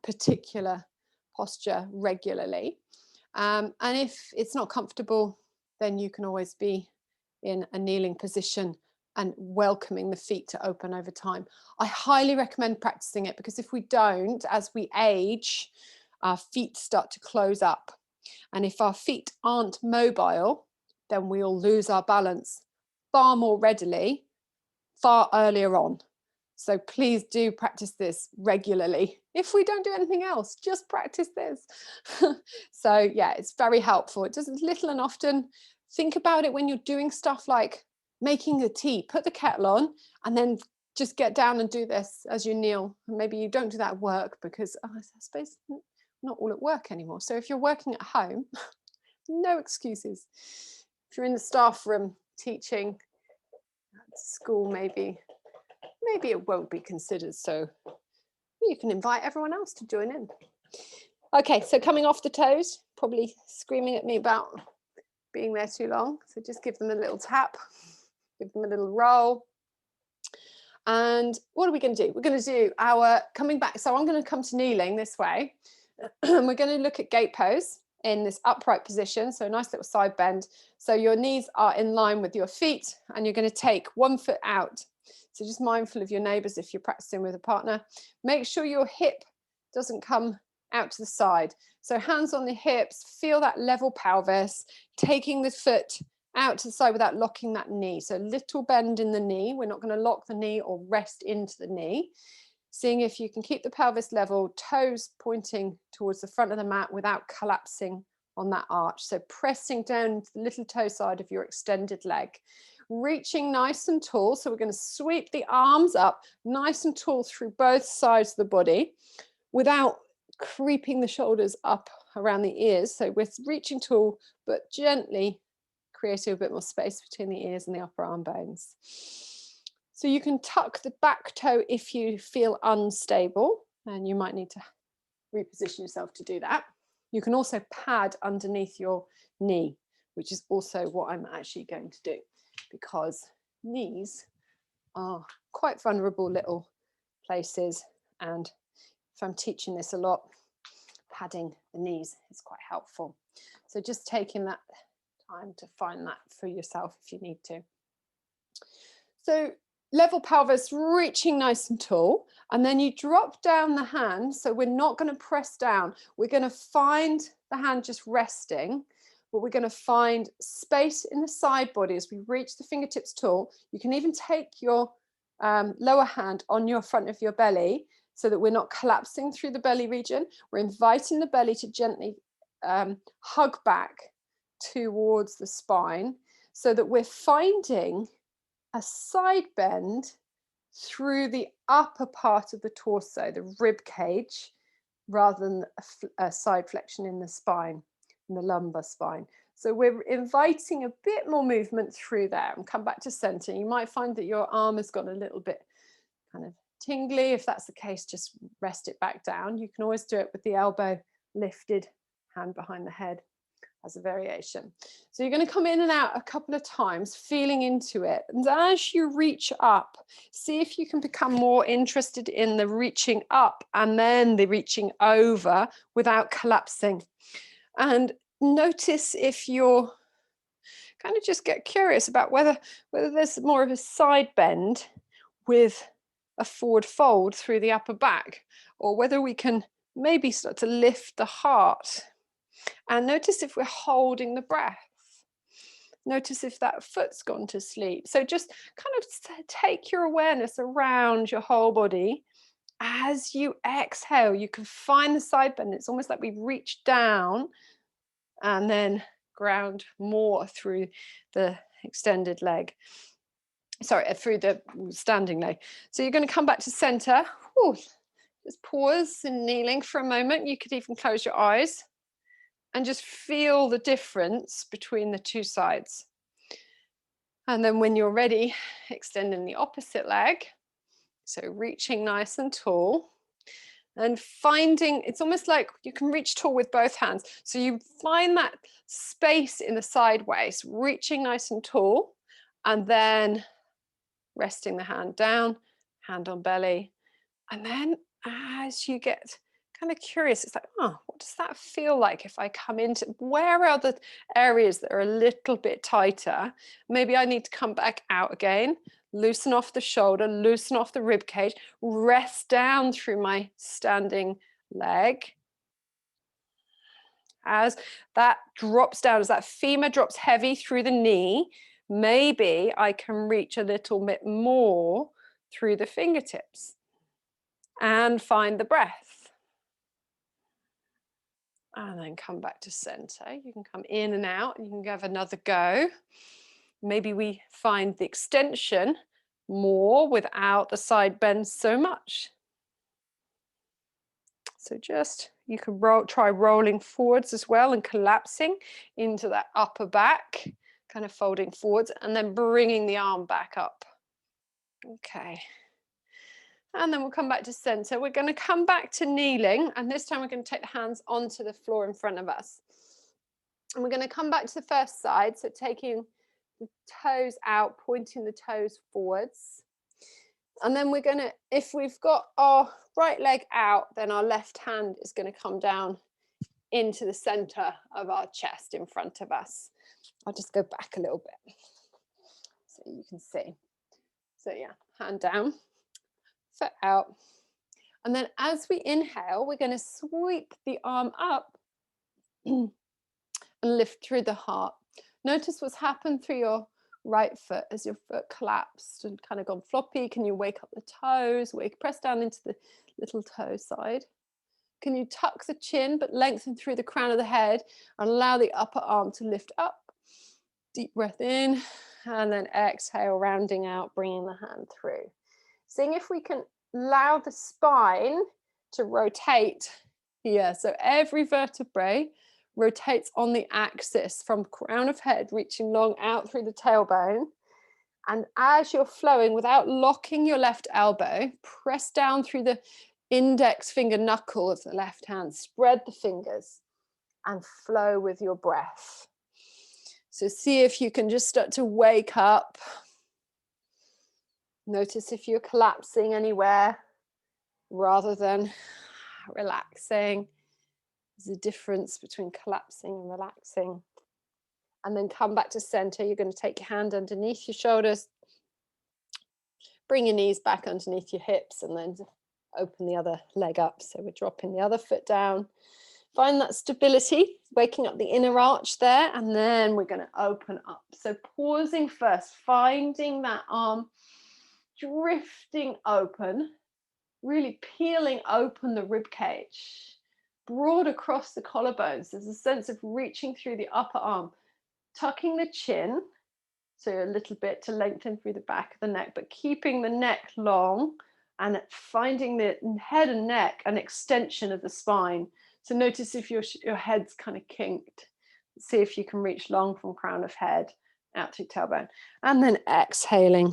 particular posture regularly. And if it's not comfortable, then you can always be in a kneeling position and welcoming the feet to open over time. I highly recommend practicing it, because if we don't, as we age, our feet start to close up. And if our feet aren't mobile, then we'll lose our balance far more readily, far earlier on. So please do practice this regularly. If we don't do anything else, just practice this. So yeah, it's very helpful. It does little and often. Think about it when you're doing stuff like making the tea. Put the kettle on and then just get down and do this as you kneel. Maybe you don't do that at work, because I suppose not all at work anymore. So if you're working at home, no excuses. If you're in the staff room teaching at school, maybe it won't be considered, so you can invite everyone else to join in. Okay, so coming off the toes, probably screaming at me about being there too long, so just give them a little tap, give them a little roll. And what are we going to do? We're going to do our coming back. So I'm going to come to kneeling this way. We're going to look at gate pose in this upright position. So a nice little side bend. So your knees are in line with your feet, and you're going to take one foot out. So just mindful of your neighbors if you're practicing with a partner. Make sure your hip doesn't come out to the side. So hands on the hips, feel that level pelvis, taking the foot out to the side without locking that knee. So a little bend in the knee. We're not going to lock the knee or rest into the knee. Seeing if you can keep the pelvis level, toes pointing towards the front of the mat without collapsing on that arch. So pressing down the little toe side of your extended leg. Reaching nice and tall. So we're going to sweep the arms up nice and tall through both sides of the body without creeping the shoulders up around the ears. So we're reaching tall, but gently creating a bit more space between the ears and the upper arm bones. So you can tuck the back toe if you feel unstable, and you might need to reposition yourself to do that. You can also pad underneath your knee, which is also what I'm actually going to do, because knees are quite vulnerable little places, and if I'm teaching this a lot, padding the knees is quite helpful. So just taking that time to find that for yourself if you need to. So level pelvis, reaching nice and tall, and then you drop down the hand. So we're not going to press down. We're going to find the hand just resting. but we're going to find space in the side body as we reach the fingertips tall. You can even take your lower hand on your front of your belly so that we're not collapsing through the belly region. We're inviting the belly to gently hug back towards the spine so that we're finding a side bend through the upper part of the torso, the rib cage, rather than a side flexion in the spine, in the lumbar spine. So we're inviting a bit more movement through there and come back to center. You might find that your arm has got a little bit kind of tingly. If that's the case, just rest it back down. You can always do it with the elbow lifted, hand behind the head as a variation. So you're going to come in and out a couple of times, feeling into it. And as you reach up, see if you can become more interested in the reaching up and then the reaching over without collapsing. And notice if you're kind of just get curious about whether there's more of a side bend with a forward fold through the upper back, or whether we can maybe start to lift the heart. And notice if we're holding the breath. Notice if that foot's gone to sleep. So just kind of take your awareness around your whole body. As you exhale, you can find the side bend. It's almost like we reach down and then ground more through the extended leg. Sorry, through the standing leg. So you're going to come back to center. Ooh, just pause in kneeling for a moment. You could even close your eyes and just feel the difference between the two sides. And then when you're ready, extending the opposite leg. So reaching nice and tall and finding, it's almost like you can reach tall with both hands. So you find that space in the side waist, reaching nice and tall, and then resting the hand down, hand on belly. And then as you get kind of curious, it's like, oh, what does that feel like if I come into, where are the areas that are a little bit tighter? Maybe I need to come back out again, loosen off the shoulder, loosen off the rib cage, rest down through my standing leg. As that drops down, as that femur drops heavy through the knee, maybe I can reach a little bit more through the fingertips and find the breath. And then come back to center. You can come in and out, and you can have another go. Maybe we find the extension more without the side bend so much. So just, you can try rolling forwards as well and collapsing into that upper back, kind of folding forwards and then bringing the arm back up. Okay. And then we'll come back to center. We're going to come back to kneeling, and this time we're going to take the hands onto the floor in front of us. And we're going to come back to the first side, so taking the toes out, pointing the toes forwards. And then we're going to, if we've got our right leg out, then our left hand is going to come down into the center of our chest in front of us. I'll just go back a little bit so you can see. So yeah, hand down, foot out. And then as we inhale, we're going to sweep the arm up and lift through the heart. Notice what's happened through your right foot as your foot collapsed and kind of gone floppy. Can you wake up the toes? Press down into the little toe side. Can you tuck the chin but lengthen through the crown of the head and allow the upper arm to lift up? Deep breath in and then exhale, rounding out, bringing the hand through. Seeing if we can allow the spine to rotate here. So every vertebrae rotates on the axis from crown of head, reaching long out through the tailbone. And as you're flowing, without locking your left elbow, press down through the index finger knuckle of the left hand, spread the fingers and flow with your breath. So see if you can just start to wake up. Notice if you're collapsing anywhere rather than relaxing. There's a difference between collapsing and relaxing. And then come back to center. You're going to take your hand underneath your shoulders. Bring your knees back underneath your hips and then open the other leg up. So we're dropping the other foot down. Find that stability, waking up the inner arch there, and then we're going to open up. So pausing first, finding that arm drifting open, really peeling open the rib cage, broad across the collarbones. There's a sense of reaching through the upper arm, tucking the chin, so a little bit to lengthen through the back of the neck, but keeping the neck long and finding the head and neck an extension of the spine. So notice if your head's kind of kinked. See if you can reach long from crown of head out through tailbone. And then exhaling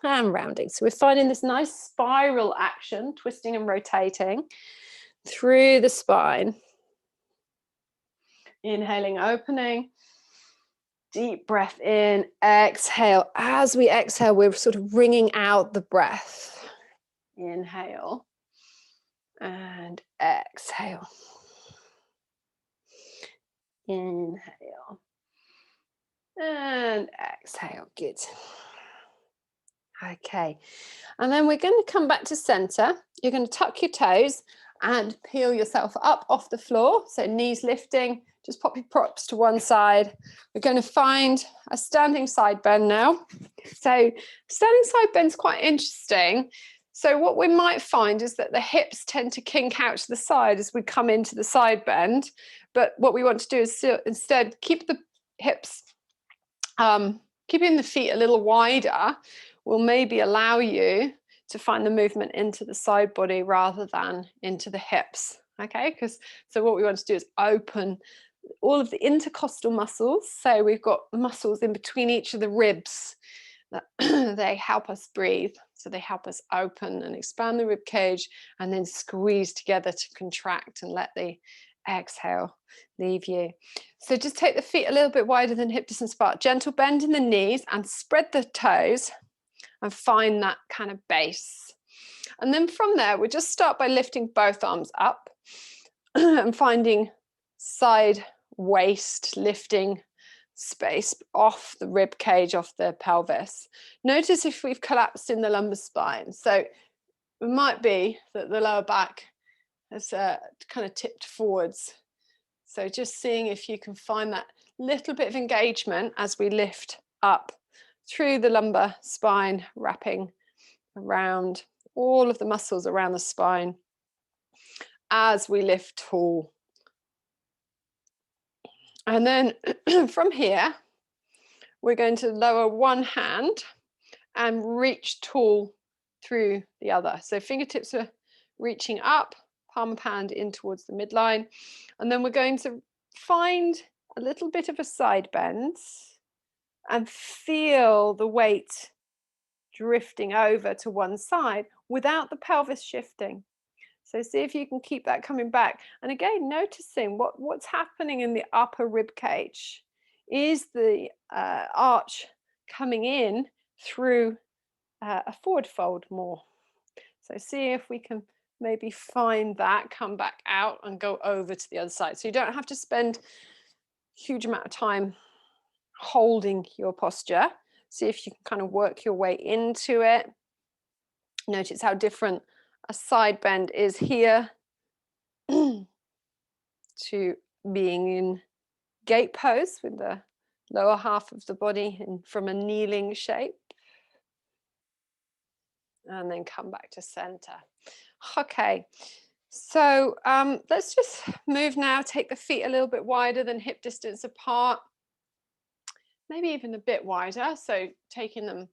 and rounding. So we're finding this nice spiral action, twisting and rotating through the spine. Inhaling, opening. Deep breath in, exhale. As we exhale, we're sort of wringing out the breath. Inhale and exhale. Inhale and exhale. Good. Okay, and then we're going to come back to center. You're going to tuck your toes and peel yourself up off the floor. So knees lifting, just pop your props to one side. We're going to find a standing side bend now. So standing side bend is quite interesting. So what we might find is that the hips tend to kink out to the side as we come into the side bend. But what we want to do is instead keep the hips, keeping the feet a little wider will maybe allow you to find the movement into the side body rather than into the hips. Okay, because so what we want to do is open all of the intercostal muscles. So we've got muscles in between each of the ribs that they help us breathe. So they help us open and expand the rib cage and then squeeze together to contract and let the exhale leave you. So just take the feet a little bit wider than hip distance apart, gentle bend in the knees and spread the toes and find that kind of base. And then from there, we just start by lifting both arms up and finding side waist lifting space off the rib cage, off the pelvis. Notice if we've collapsed in the lumbar spine. So it might be that the lower back has kind of tipped forwards. So just seeing if you can find that little bit of engagement as we lift up through the lumbar spine, wrapping around all of the muscles around the spine as we lift tall. And then from here, we're going to lower one hand and reach tall through the other. So fingertips are reaching up, palm of hand in towards the midline. And then we're going to find a little bit of a side bend and feel the weight drifting over to one side without the pelvis shifting. So see if you can keep that coming back. And again, noticing what's happening in the upper rib cage. Is the arch coming in through a forward fold more? So see if we can maybe find that, come back out and go over to the other side. So you don't have to spend a huge amount of time holding your posture. See if you can kind of work your way into it. Notice how different a side bend is here to being in gate pose with the lower half of the body from a kneeling shape. And then come back to center. Okay, so let's just move now, take the feet a little bit wider than hip distance apart, maybe even a bit wider, so taking them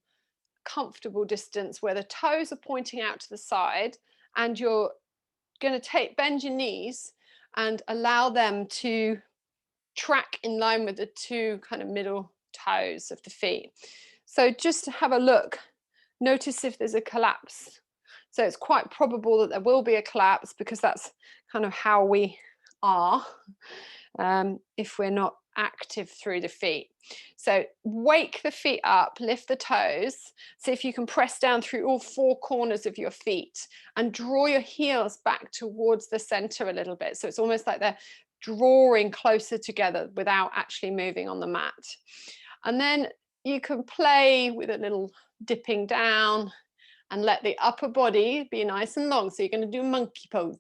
comfortable distance where the toes are pointing out to the side, and you're going to bend your knees and allow them to track in line with the two kind of middle toes of the feet. So just to have a look, notice if there's a collapse. So it's quite probable that there will be a collapse because that's kind of how we are if we're not active through the feet. So wake the feet up, lift the toes, see if you can press down through all four corners of your feet and draw your heels back towards the center a little bit. So it's almost like they're drawing closer together without actually moving on the mat. And then you can play with a little dipping down and let the upper body be nice and long. So you're going to do monkey pose.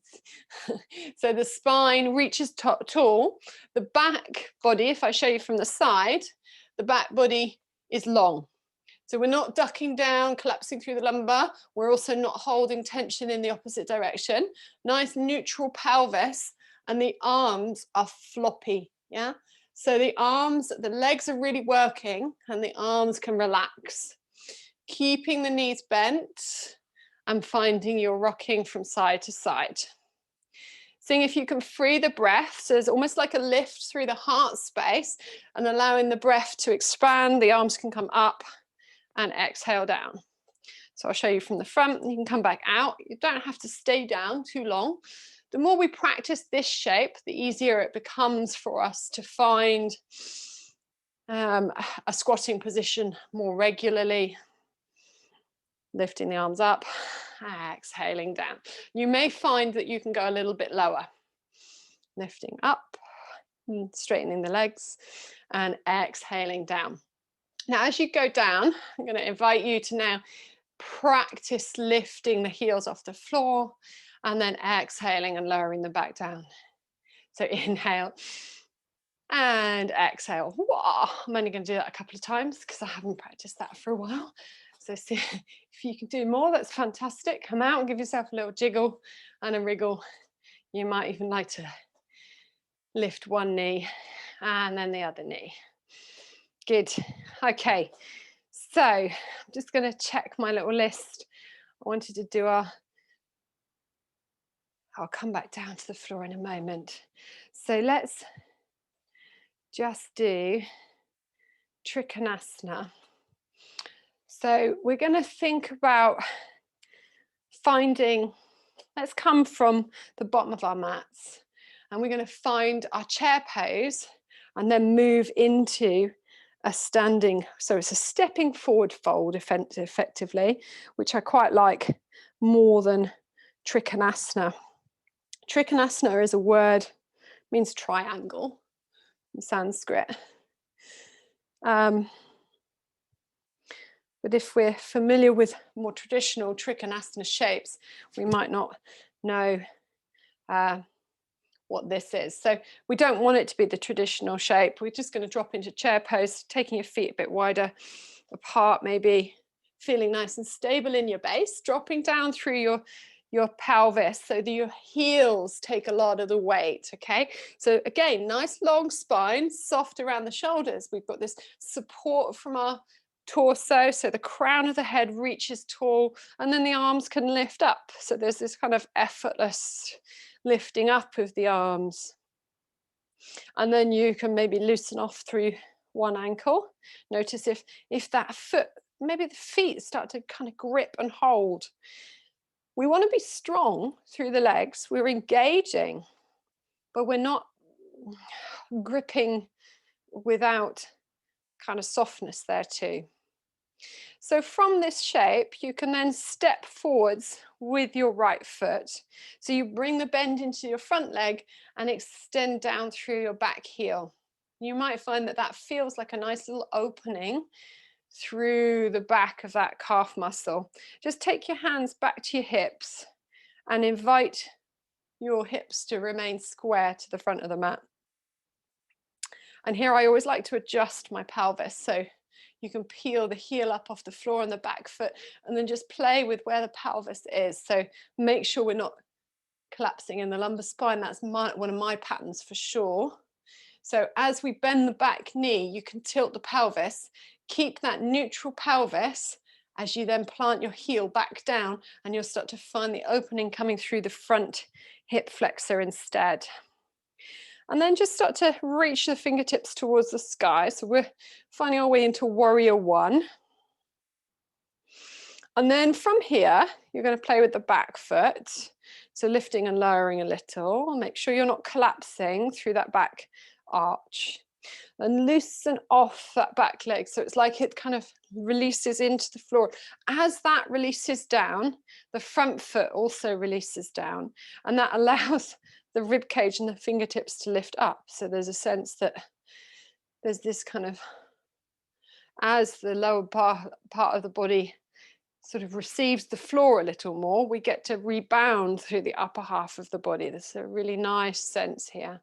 So the spine reaches tall. The back body, if I show you from the side, the back body is long. So we're not ducking down, collapsing through the lumbar. We're also not holding tension in the opposite direction. Nice neutral pelvis, and the arms are floppy, yeah? So the arms, the legs are really working, and the arms can relax. Keeping the knees bent and finding your rocking from side to side. Seeing if you can free the breath, so there's almost like a lift through the heart space, and allowing the breath to expand. The arms can come up and exhale down. So I'll show you from the front. You can come back out. You don't have to stay down too long. The more we practice this shape, the easier it becomes for us to find a squatting position more regularly. Lifting the arms up, exhaling down. You may find that you can go a little bit lower. Lifting up, straightening the legs, and exhaling down. Now, as you go down, I'm going to invite you to now practice lifting the heels off the floor and then exhaling and lowering them back down. So inhale and exhale. Whoa, I'm only going to do that a couple of times because I haven't practiced that for a while. So see if you can do more, that's fantastic. Come out and give yourself a little jiggle and a wriggle. You might even like to lift one knee and then the other knee. Good. Okay. So I'm just going to check my little list. I wanted to do I'll come back down to the floor in a moment. So let's just do Trikonasana. So we're going to think about finding, let's come from the bottom of our mats, and we're going to find our chair pose and then move into a standing, so it's a stepping forward fold effectively, which I quite like more than Trikonasana. Trikonasana is a word, means triangle in Sanskrit. But if we're familiar with more traditional Trikonasana shapes, we might not know what this is. So we don't want it to be the traditional shape. We're just going to drop into chair pose, taking your feet a bit wider apart, maybe feeling nice and stable in your base, dropping down through your pelvis so that your heels take a lot of the weight, okay? So again, nice long spine, soft around the shoulders. We've got this support from our torso, so the crown of the head reaches tall, and then the arms can lift up. So there's this kind of effortless lifting up of the arms. And then you can maybe loosen off through one ankle. Notice if that foot, maybe the feet start to kind of grip and hold. We want to be strong through the legs. We're engaging, but we're not gripping without kind of softness there too. So from this shape, you can then step forwards with your right foot. So you bring the bend into your front leg and extend down through your back heel. You might find that that feels like a nice little opening through the back of that calf muscle. Just take your hands back to your hips and invite your hips to remain square to the front of the mat. And here I always like to adjust my pelvis. So you can peel the heel up off the floor on the back foot and then just play with where the pelvis is. So make sure we're not collapsing in the lumbar spine. That's one of my patterns for sure. So as we bend the back knee, you can tilt the pelvis, keep that neutral pelvis as you then plant your heel back down, and you'll start to find the opening coming through the front hip flexor instead. And then just start to reach the fingertips towards the sky. So we're finding our way into warrior one. And then from here, you're going to play with the back foot. So lifting and lowering a little. Make sure you're not collapsing through that back arch. And loosen off that back leg. So it's like it kind of releases into the floor. As that releases down, the front foot also releases down. And that allows the rib cage and the fingertips to lift up. So there's a sense that there's this kind of, as the lower part of the body sort of receives the floor a little more, we get to rebound through the upper half of the body. There's a really nice sense here.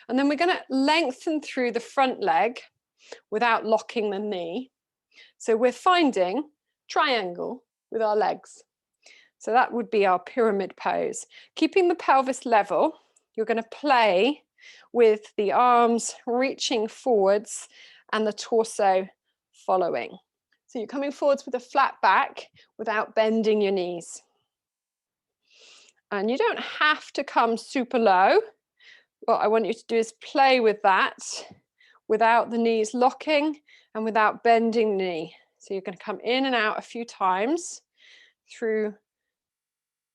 And then we're going to lengthen through the front leg without locking the knee. So we're finding triangle with our legs. So that would be our pyramid pose. Keeping the pelvis level, you're going to play with the arms reaching forwards and the torso following. So you're coming forwards with a flat back without bending your knees. And you don't have to come super low. What I want you to do is play with that without the knees locking and without bending the knee. So you're going to come in and out a few times through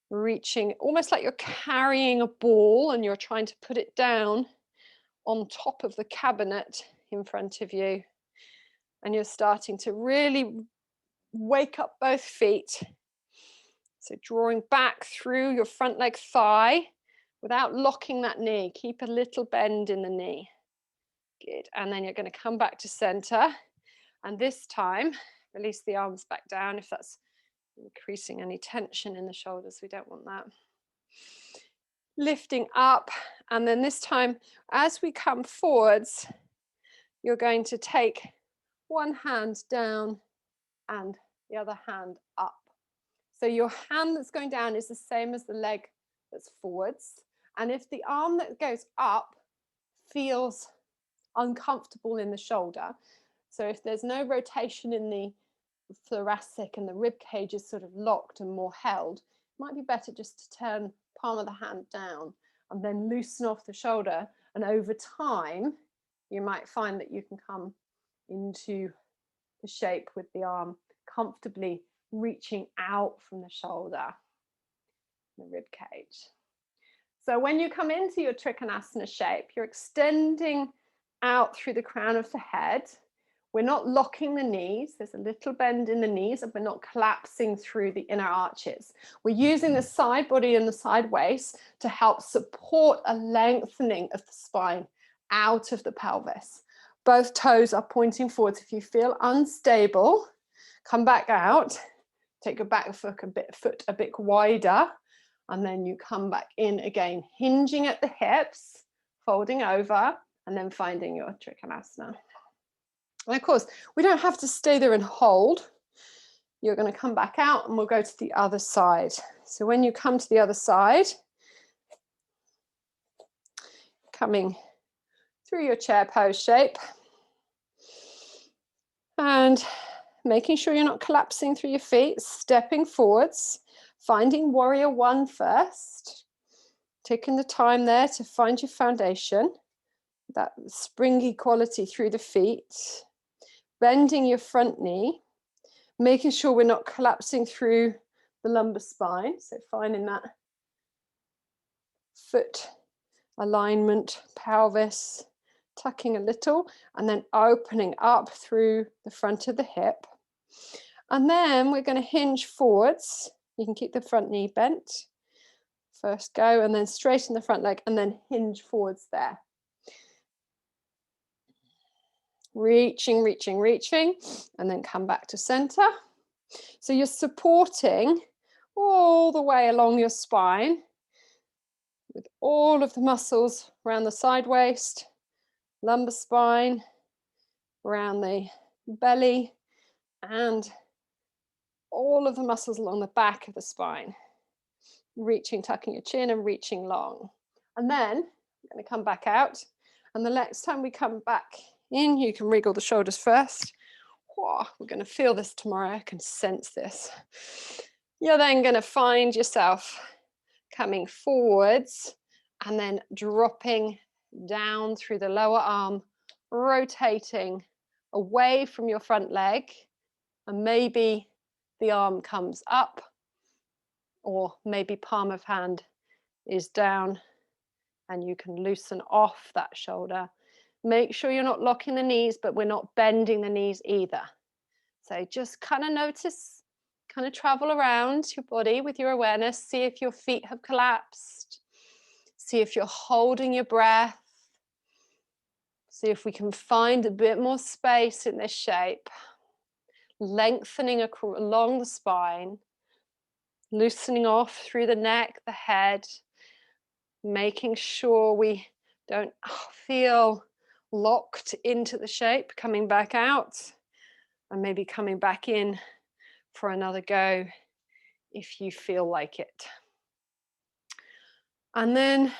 reaching, almost like you're carrying a ball and you're trying to put it down on top of the cabinet in front of you. And you're starting to really wake up both feet. So drawing back through your front leg thigh without locking that knee. Keep a little bend in the knee. Good. And then you're going to come back to center. And this time, release the arms back down if that's increasing any tension in the shoulders. We don't want that. Lifting up. And then this time, as we come forwards, you're going to take one hand down and the other hand up. So your hand that's going down is the same as the leg that's forwards. And if the arm that goes up feels uncomfortable in the shoulder, so if there's no rotation in the thoracic and the rib cage is sort of locked and more held, it might be better just to turn palm of the hand down and then loosen off the shoulder. And over time, you might find that you can come into the shape with the arm comfortably reaching out from the shoulder, the rib cage. So when you come into your Trikonasana shape, you're extending out through the crown of the head. We're not locking the knees. There's a little bend in the knees and we're not collapsing through the inner arches. We're using the side body and the side waist to help support a lengthening of the spine out of the pelvis. Both toes are pointing forwards. If you feel unstable, come back out, take your back foot a bit wider, and then you come back in again, hinging at the hips, folding over, and then finding your Trikonasana. And of course, we don't have to stay there and hold. You're going to come back out and we'll go to the other side. So when you come to the other side, coming through your chair pose shape and making sure you're not collapsing through your feet, stepping forwards, finding warrior one first, taking the time there to find your foundation, that springy quality through the feet, bending your front knee, making sure we're not collapsing through the lumbar spine. So finding that foot alignment, pelvis, tucking a little, and then opening up through the front of the hip. And then we're going to hinge forwards. You can keep the front knee bent. First go, and then straighten the front leg, and then hinge forwards there. Reaching, reaching, reaching, and then come back to center. So you're supporting all the way along your spine with all of the muscles around the side waist, lumbar spine, around the belly, and all of the muscles along the back of the spine. Reaching, tucking your chin and reaching long. And then I'm going to come back out. And the next time we come back in, you can wriggle the shoulders first. Whoa, we're going to feel this tomorrow. I can sense this. You're then going to find yourself coming forwards and then dropping down through the lower arm, rotating away from your front leg, and maybe the arm comes up, or maybe palm of hand is down and you can loosen off that shoulder. Make sure you're not locking the knees, but we're not bending the knees either. So just kind of notice, kind of travel around your body with your awareness, see if your feet have collapsed, see if you're holding your breath, see if we can find a bit more space in this shape. lengthening along the spine, loosening off through the neck, the head, making sure we don't feel locked into the shape, coming back out and maybe coming back in for another go if you feel like it. And then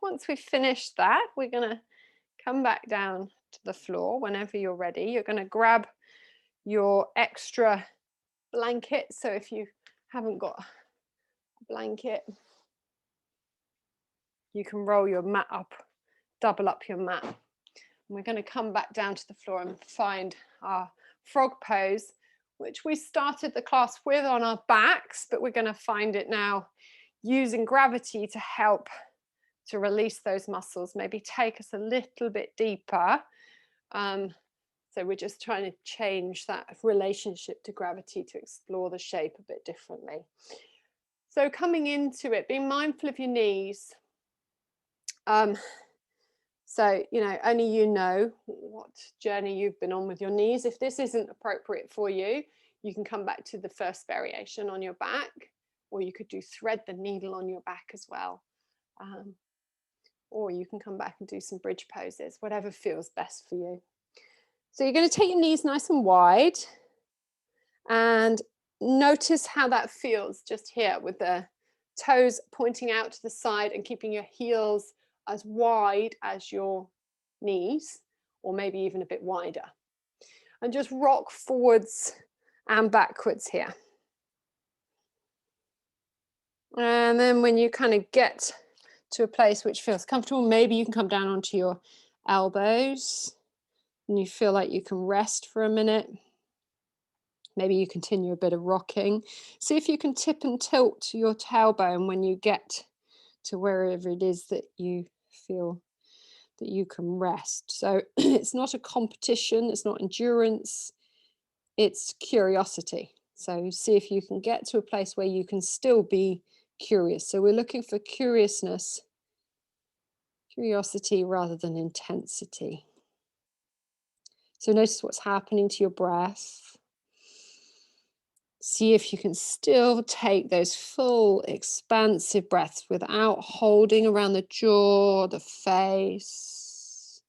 once we've finished that, we're going to come back down to the floor whenever you're ready. You're going to grab your extra blanket. So if you haven't got a blanket, you can roll your mat up, double up your mat. And we're going to come back down to the floor and find our frog pose, which we started the class with on our backs, but we're going to find it now using gravity to help to release those muscles, maybe take us a little bit deeper. So we're just trying to change that relationship to gravity to explore the shape a bit differently. So coming into it, being mindful of your knees. So, you know, only you know what journey you've been on with your knees. If this isn't appropriate for you, you can come back to the first variation on your back, or you could do thread the needle on your back as well. Or you can come back and do some bridge poses, whatever feels best for you. So you're going to take your knees nice and wide and notice how that feels just here with the toes pointing out to the side and keeping your heels as wide as your knees, or maybe even a bit wider. And just rock forwards and backwards here. And then when you kind of get to a place which feels comfortable, maybe you can come down onto your elbows and you feel like you can rest for a minute. Maybe you continue a bit of rocking. See if you can tip and tilt your tailbone when you get to wherever it is that you feel that you can rest. So it's not a competition, it's not endurance, it's curiosity. So see if you can get to a place where you can still be curious. So we're looking for curiousness, curiosity rather than intensity. So notice what's happening to your breath. See if you can still take those full, expansive breaths without holding around the jaw, the face.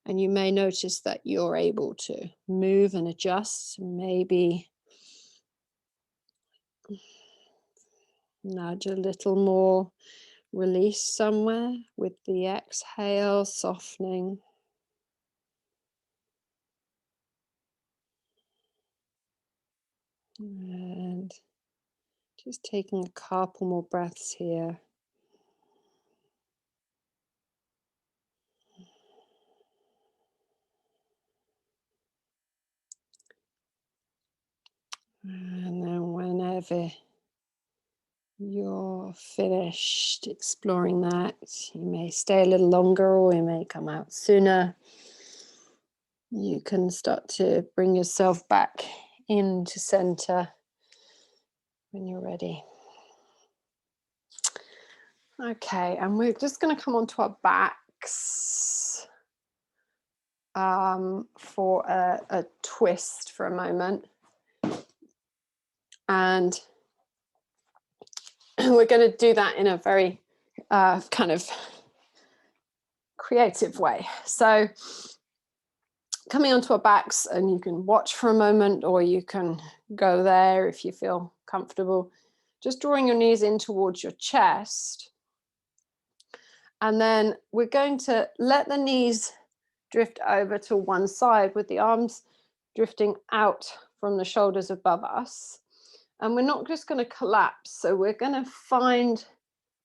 And you may notice that you're able to move and adjust, maybe nudge a little more, release somewhere with the exhale, softening. And just taking a couple more breaths here. And then whenever you're finished exploring that, you may stay a little longer or you may come out sooner. You can start to bring yourself back into center when you're ready. Okay, and we're just going to come onto our backs for a twist for a moment. And we're going to do that in a very kind of creative way. So coming onto our backs, and you can watch for a moment or you can go there if you feel comfortable. Just drawing your knees in towards your chest. And then we're going to let the knees drift over to one side with the arms drifting out from the shoulders above us. And we're not just going to collapse. So we're going to find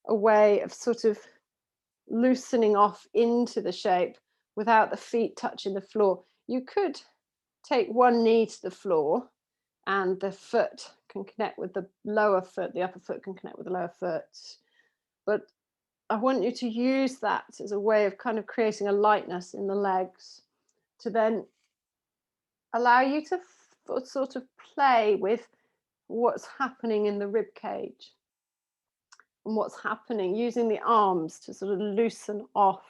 a way of sort of loosening off into the shape without the feet touching the floor. You could take one knee to the floor and the foot can connect with the lower foot, the upper foot can connect with the lower foot. But I want you to use that as a way of kind of creating a lightness in the legs to then allow you to sort of play with what's happening in the rib cage and what's happening, using the arms to sort of loosen off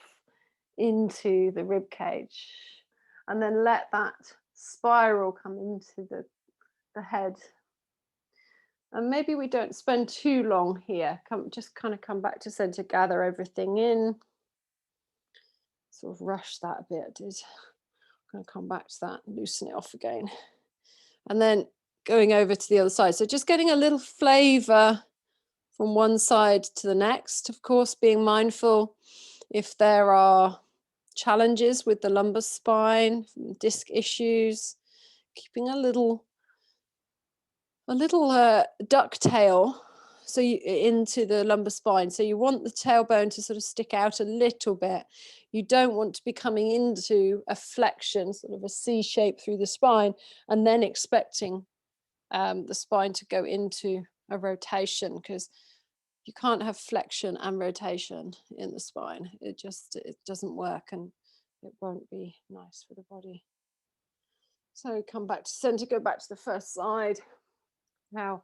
into the rib cage, and then let that spiral come into the head. And maybe we don't spend too long here. Just kind of come back to center, gather everything in. Sort of rush that a bit. I'm going to come back to that and loosen it off again. And then going over to the other side. So just getting a little flavor from one side to the next. Of course, being mindful if there are challenges with the lumbar spine, disc issues, keeping a little ducktail so into the lumbar spine. So you want the tailbone to sort of stick out a little bit. You don't want to be coming into a flexion, sort of a C shape through the spine, and then expecting the spine to go into a rotation, because you can't have flexion and rotation in the spine. It doesn't work, and it won't be nice for the body. So come back to center, go back to the first side. Now,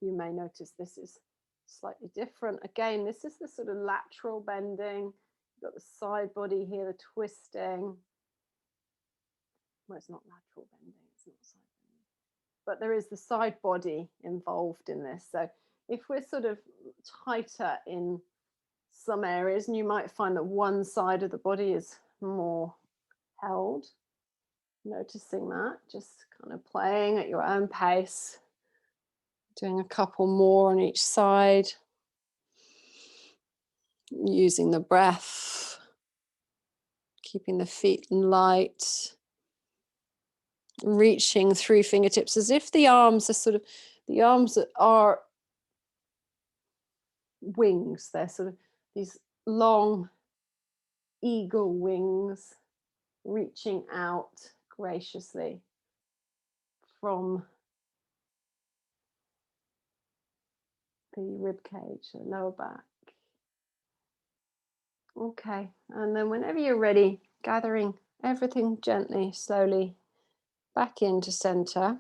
you may notice this is slightly different. Again, this is the sort of lateral bending. You've got the side body here, the twisting. Well, it's not lateral bending, it's not side bending. But there is the side body involved in this. So if we're sort of tighter in some areas, and you might find that one side of the body is more held, noticing that, just kind of playing at your own pace, doing a couple more on each side, using the breath, keeping the feet light, reaching through fingertips as if the arms are are wings. They're sort of these long eagle wings reaching out graciously from the rib cage, the lower back. Okay, and then whenever you're ready, gathering everything gently, slowly back into center,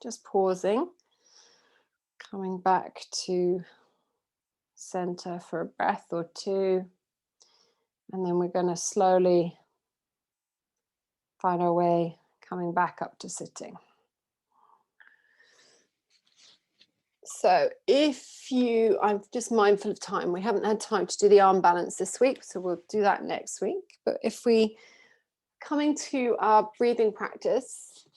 just pausing, coming back to center for a breath or two, and then we're going to slowly find our way coming back up to sitting. So I'm just mindful of time. We haven't had time to do the arm balance this week, so we'll do that next week. But if we coming to our breathing practices,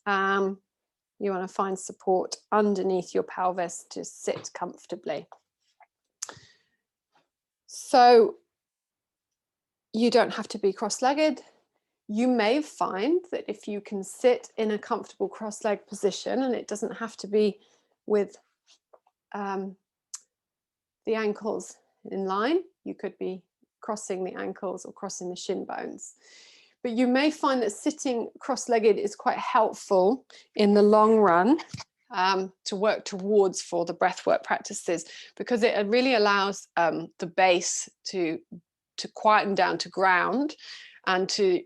you want to find support underneath your pelvis to sit comfortably. So you don't have to be cross-legged. You may find that if you can sit in a comfortable cross-leg position, and it doesn't have to be with the ankles in line, you could be crossing the ankles or crossing the shin bones. But you may find that sitting cross-legged is quite helpful in the long run to work towards for the breathwork practices, because it really allows the base to quieten down to ground, and to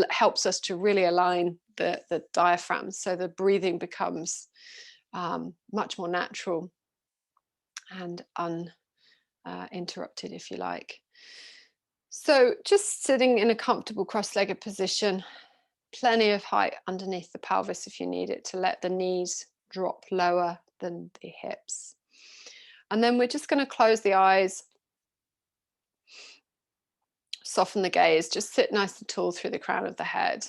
helps us to really align the diaphragm, so the breathing becomes much more natural and uninterrupted, if you like. So just sitting in a comfortable cross-legged position, plenty of height underneath the pelvis if you need it, to let the knees drop lower than the hips. And then we're just going to close the eyes, soften the gaze, just sit nice and tall through the crown of the head.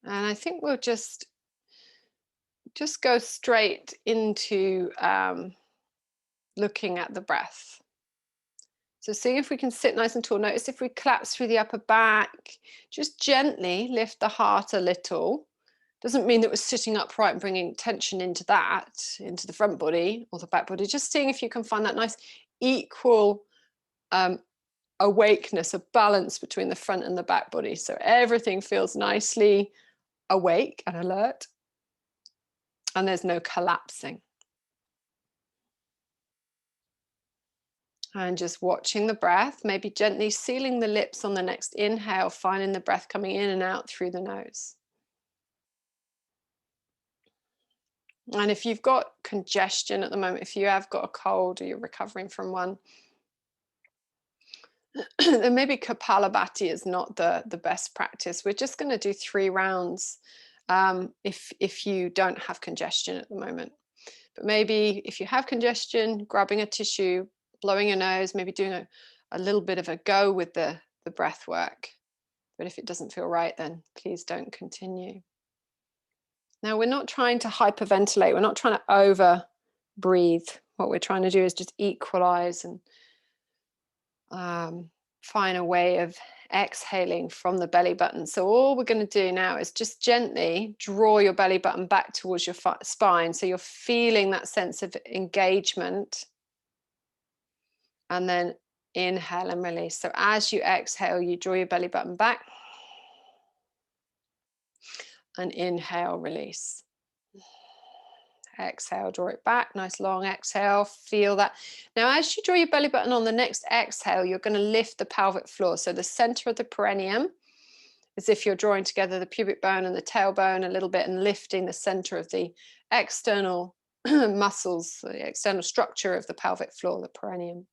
And I think we'll just go straight into looking at the breath. So see if we can sit nice and tall. Notice if we collapse through the upper back, just gently lift the heart a little. Doesn't mean that we're sitting upright and bringing tension into the front body or the back body. Just seeing if you can find that nice equal awakeness, a balance between the front and the back body. So everything feels nicely awake and alert, and there's no collapsing. And just watching the breath, maybe gently sealing the lips on the next inhale, finding the breath coming in and out through the nose. And if you've got congestion at the moment, if you have got a cold or you're recovering from one, And maybe Kapalabhati is not the best practice. We're just going to do 3 rounds if you don't have congestion at the moment. But maybe if you have congestion, grabbing a tissue, blowing your nose, maybe doing a little bit of a go with the breath work. But if it doesn't feel right, then please don't continue. Now, we're not trying to hyperventilate. We're not trying to over breathe. What we're trying to do is just equalize and find a way of exhaling from the belly button. So all we're going to do now is just gently draw your belly button back towards your spine. So you're feeling that sense of engagement. And then inhale and release. So as you exhale, you draw your belly button back. And inhale, release. Exhale, draw it back. Nice long exhale. Feel that. Now, as you draw your belly button on the next exhale, you're going to lift the pelvic floor. So the center of the perineum, as if you're drawing together the pubic bone and the tailbone a little bit and lifting the center of the external muscles, the external structure of the pelvic floor, the perineum,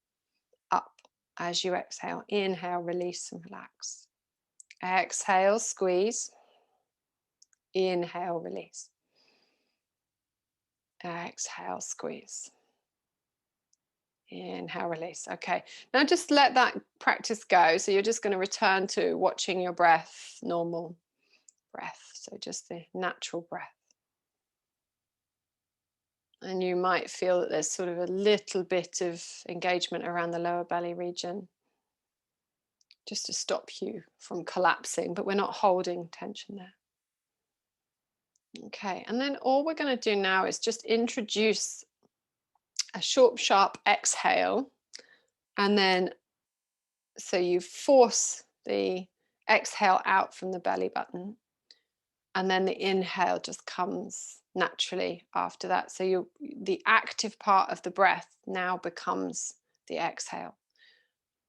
up as you exhale. Inhale, release and relax. Exhale, squeeze. Inhale, release. Exhale, squeeze. Inhale, release. Okay, now just let that practice go. So you're just going to return to watching your breath, normal breath. So just the natural breath. And you might feel that there's sort of a little bit of engagement around the lower belly region, just to stop you from collapsing, but we're not holding tension there. Okay, and then all we're going to do now is just introduce a short, sharp exhale. And then, so you force the exhale out from the belly button. And then the inhale just comes naturally after that. So the active part of the breath now becomes the exhale.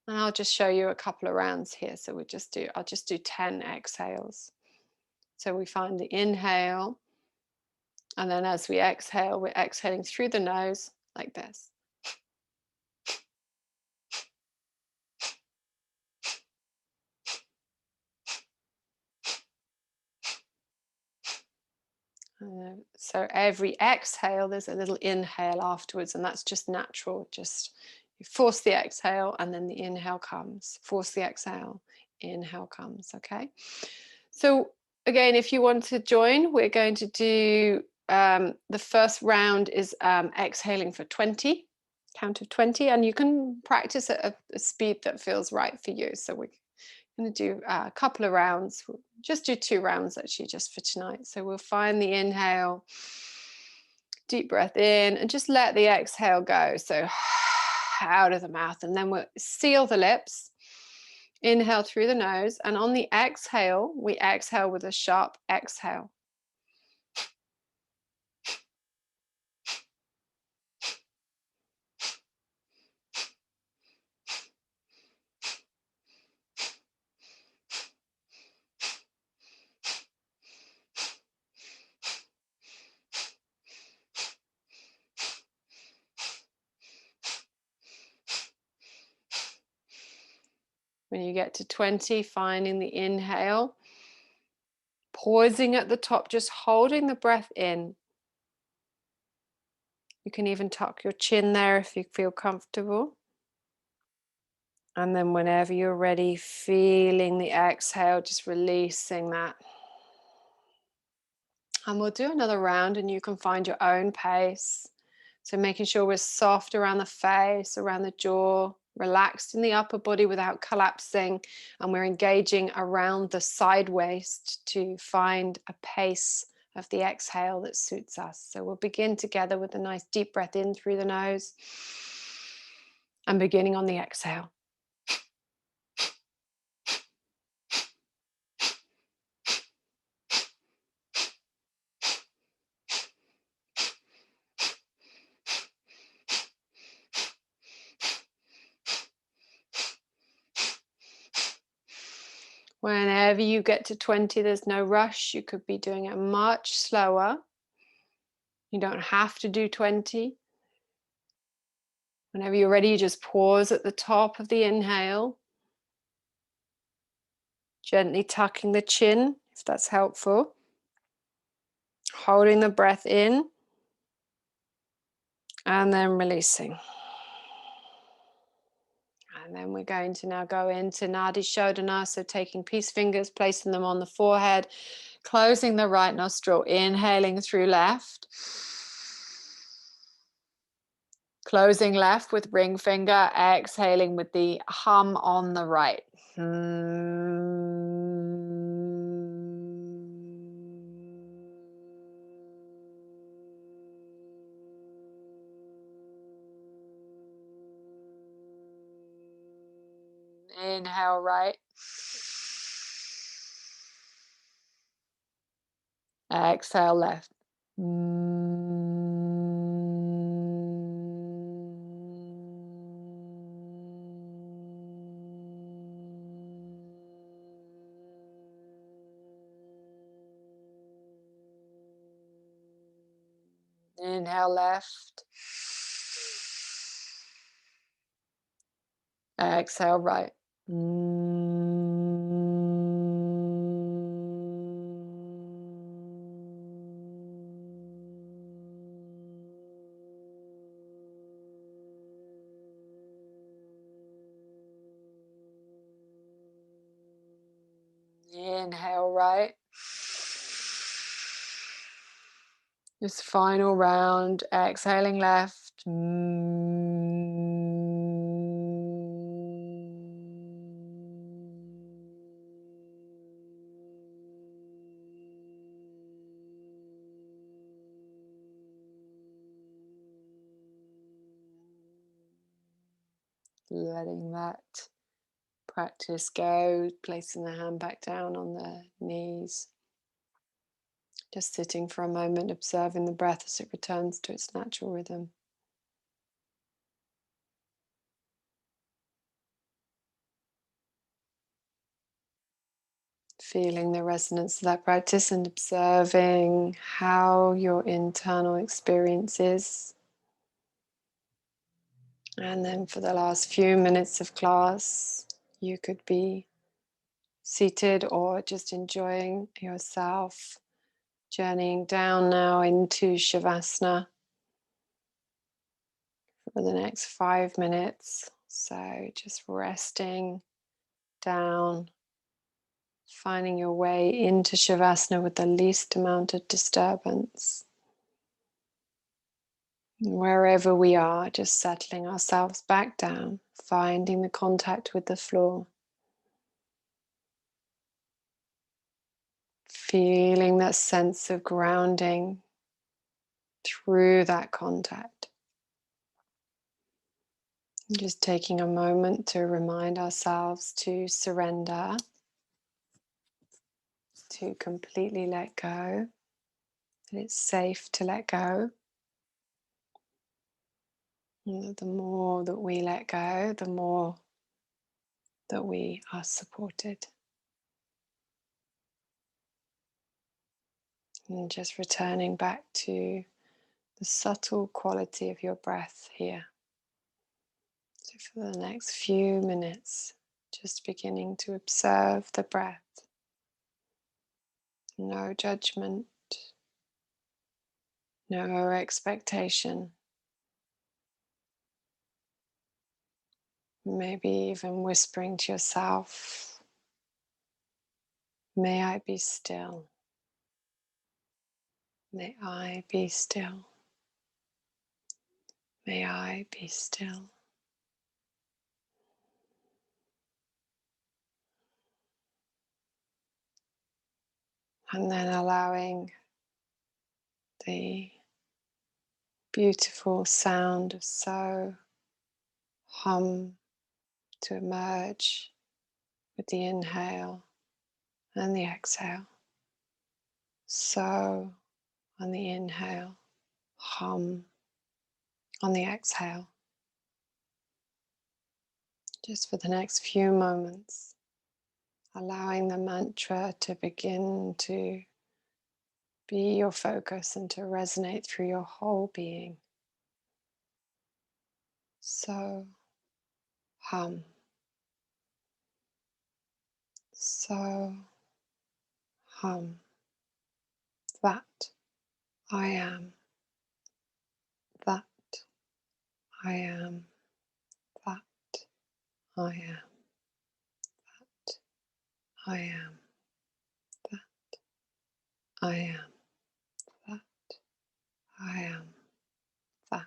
And I'll just show you a couple of rounds here. So I'll just do 10 exhales. So we find the inhale. And then as we exhale, we're exhaling through the nose like this. So every exhale, there's a little inhale afterwards, and that's just natural. Just you force the exhale, and then the inhale comes. Force the exhale, inhale comes. Okay. So again, if you want to join, we're going to do the first round is exhaling for 20, count of 20, and you can practice at a speed that feels right for you. So we're going to do a couple of rounds. We'll just do 2 rounds actually, just for tonight. So we'll find the inhale, deep breath in, and just let the exhale go. So out of the mouth, and then we'll seal the lips. Inhale through the nose, and on the exhale, we exhale with a sharp exhale. When you get to 20, finding the inhale, pausing at the top, just holding the breath in. You can even tuck your chin there if you feel comfortable. And then whenever you're ready, feeling the exhale, just releasing that. And we'll do another round, and you can find your own pace. So making sure we're soft around the face, around the jaw, relaxed in the upper body without collapsing, and we're engaging around the side waist to find a pace of the exhale that suits us. So we'll begin together with a nice deep breath in through the nose and beginning on the exhale. Whenever you get to 20, there's no rush. You could be doing it much slower. You don't have to do 20. Whenever you're ready, you just pause at the top of the inhale Gently tucking the chin, if that's helpful. Holding the breath in and then releasing. And then we're going to now go into Nadi Shodhana, so taking peace fingers, placing them on the forehead, closing the right nostril, inhaling through left. Closing left with ring finger, exhaling with the hum on the right. Inhale right. Exhale left. Inhale left. Exhale right. Inhale right. This final round, exhaling left. Letting that practice go, placing the hand back down on the knees. Just sitting for a moment, observing the breath as it returns to its natural rhythm. Feeling the resonance of that practice and observing how your internal experience is. And then for the last few minutes of class, you could be seated or just enjoying yourself, journeying down now into Shavasana for the next 5 minutes. So just resting down, finding your way into Shavasana with the least amount of disturbance. Wherever we are, just settling ourselves back down, finding the contact with the floor. Feeling that sense of grounding through that contact. Just taking a moment to remind ourselves to surrender, to completely let go, that it's safe to let go. And that the more that we let go, the more that we are supported. And just returning back to the subtle quality of your breath here. So for the next few minutes, just beginning to observe the breath. No judgment, no expectation. Maybe even whispering to yourself, may I be still. May I be still. May I be still. And then allowing the beautiful sound of so, hum, to emerge with the inhale and the exhale. So on the inhale, hum on the exhale. Just for the next few moments, allowing the mantra to begin to be your focus and to resonate through your whole being. So, hum. So hum. That I am. That I am. That I am. That I am. That I am. That I am. That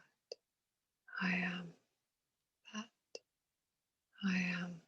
I am. That I am.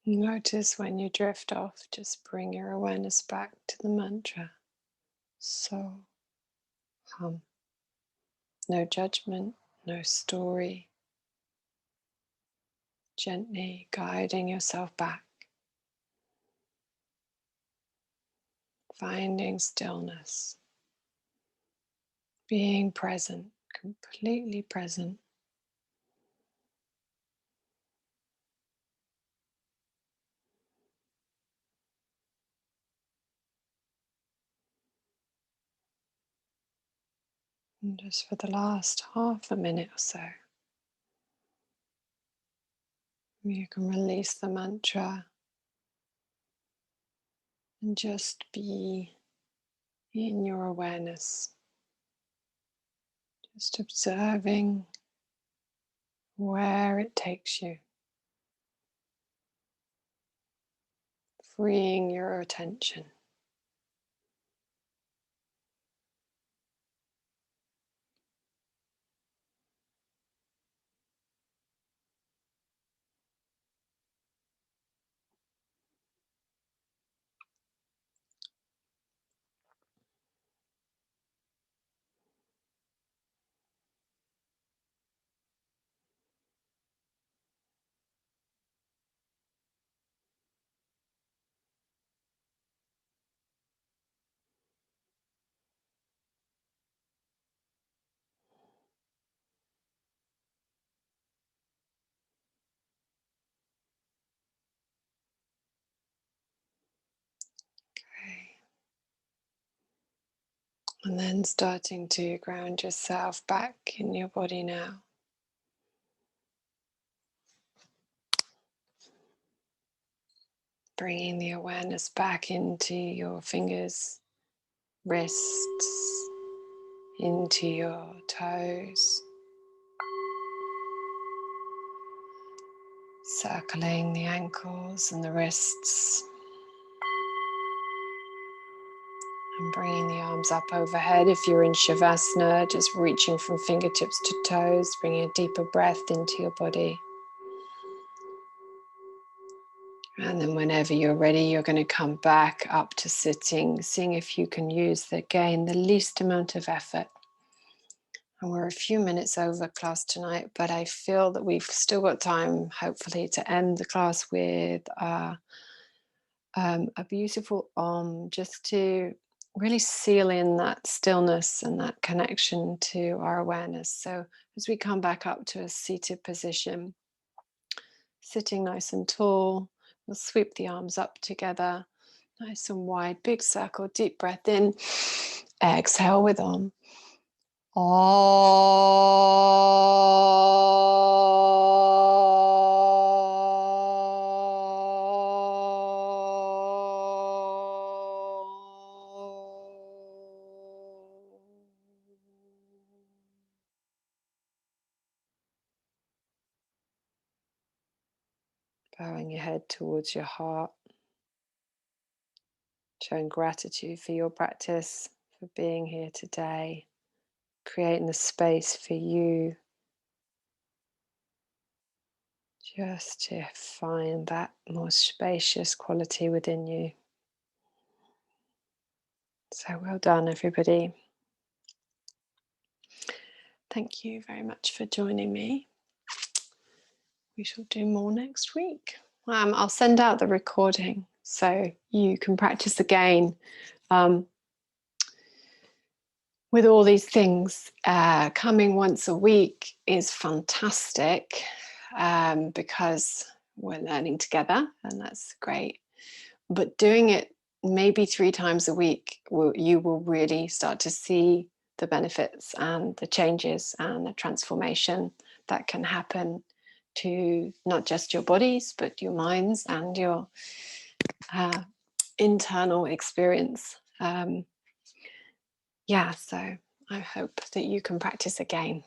Notice when you drift off, just bring your awareness back to the mantra. So hum. No judgment, no story. Gently guiding yourself back. Finding stillness. Being present, completely present. And just for the last half a minute or so, you can release the mantra and just be in your awareness, just observing where it takes you, freeing your attention. Okay. And then starting to ground yourself back in your body now. Bringing the awareness back into your fingers, wrists, into your toes. Circling the ankles and the wrists. And bringing the arms up overhead. If you're in Shavasana, just reaching from fingertips to toes, bringing a deeper breath into your body. And then whenever you're ready, you're going to come back up to sitting, seeing if you can use, the least amount of effort. And we're a few minutes over class tonight, but I feel that we've still got time, hopefully, to end the class with a beautiful just to really seal in that stillness and that connection to our awareness. So as we come back up to a seated position, sitting nice and tall, we'll sweep the arms up together, nice and wide, big circle, deep breath in, exhale with Om. Om. bowing your head towards your heart, showing gratitude for your practice, for being here today, creating the space for you just to find that more spacious quality within you. So well done, everybody. Thank you very much for joining me. We shall do more next week. I'll send out the recording so you can practice again. With all these things, coming once a week is fantastic because we're learning together, and that's great. But doing it maybe 3 times a week, you will really start to see the benefits and the changes and the transformation that can happen to not just your bodies, but your minds and your internal experience. So I hope that you can practice again.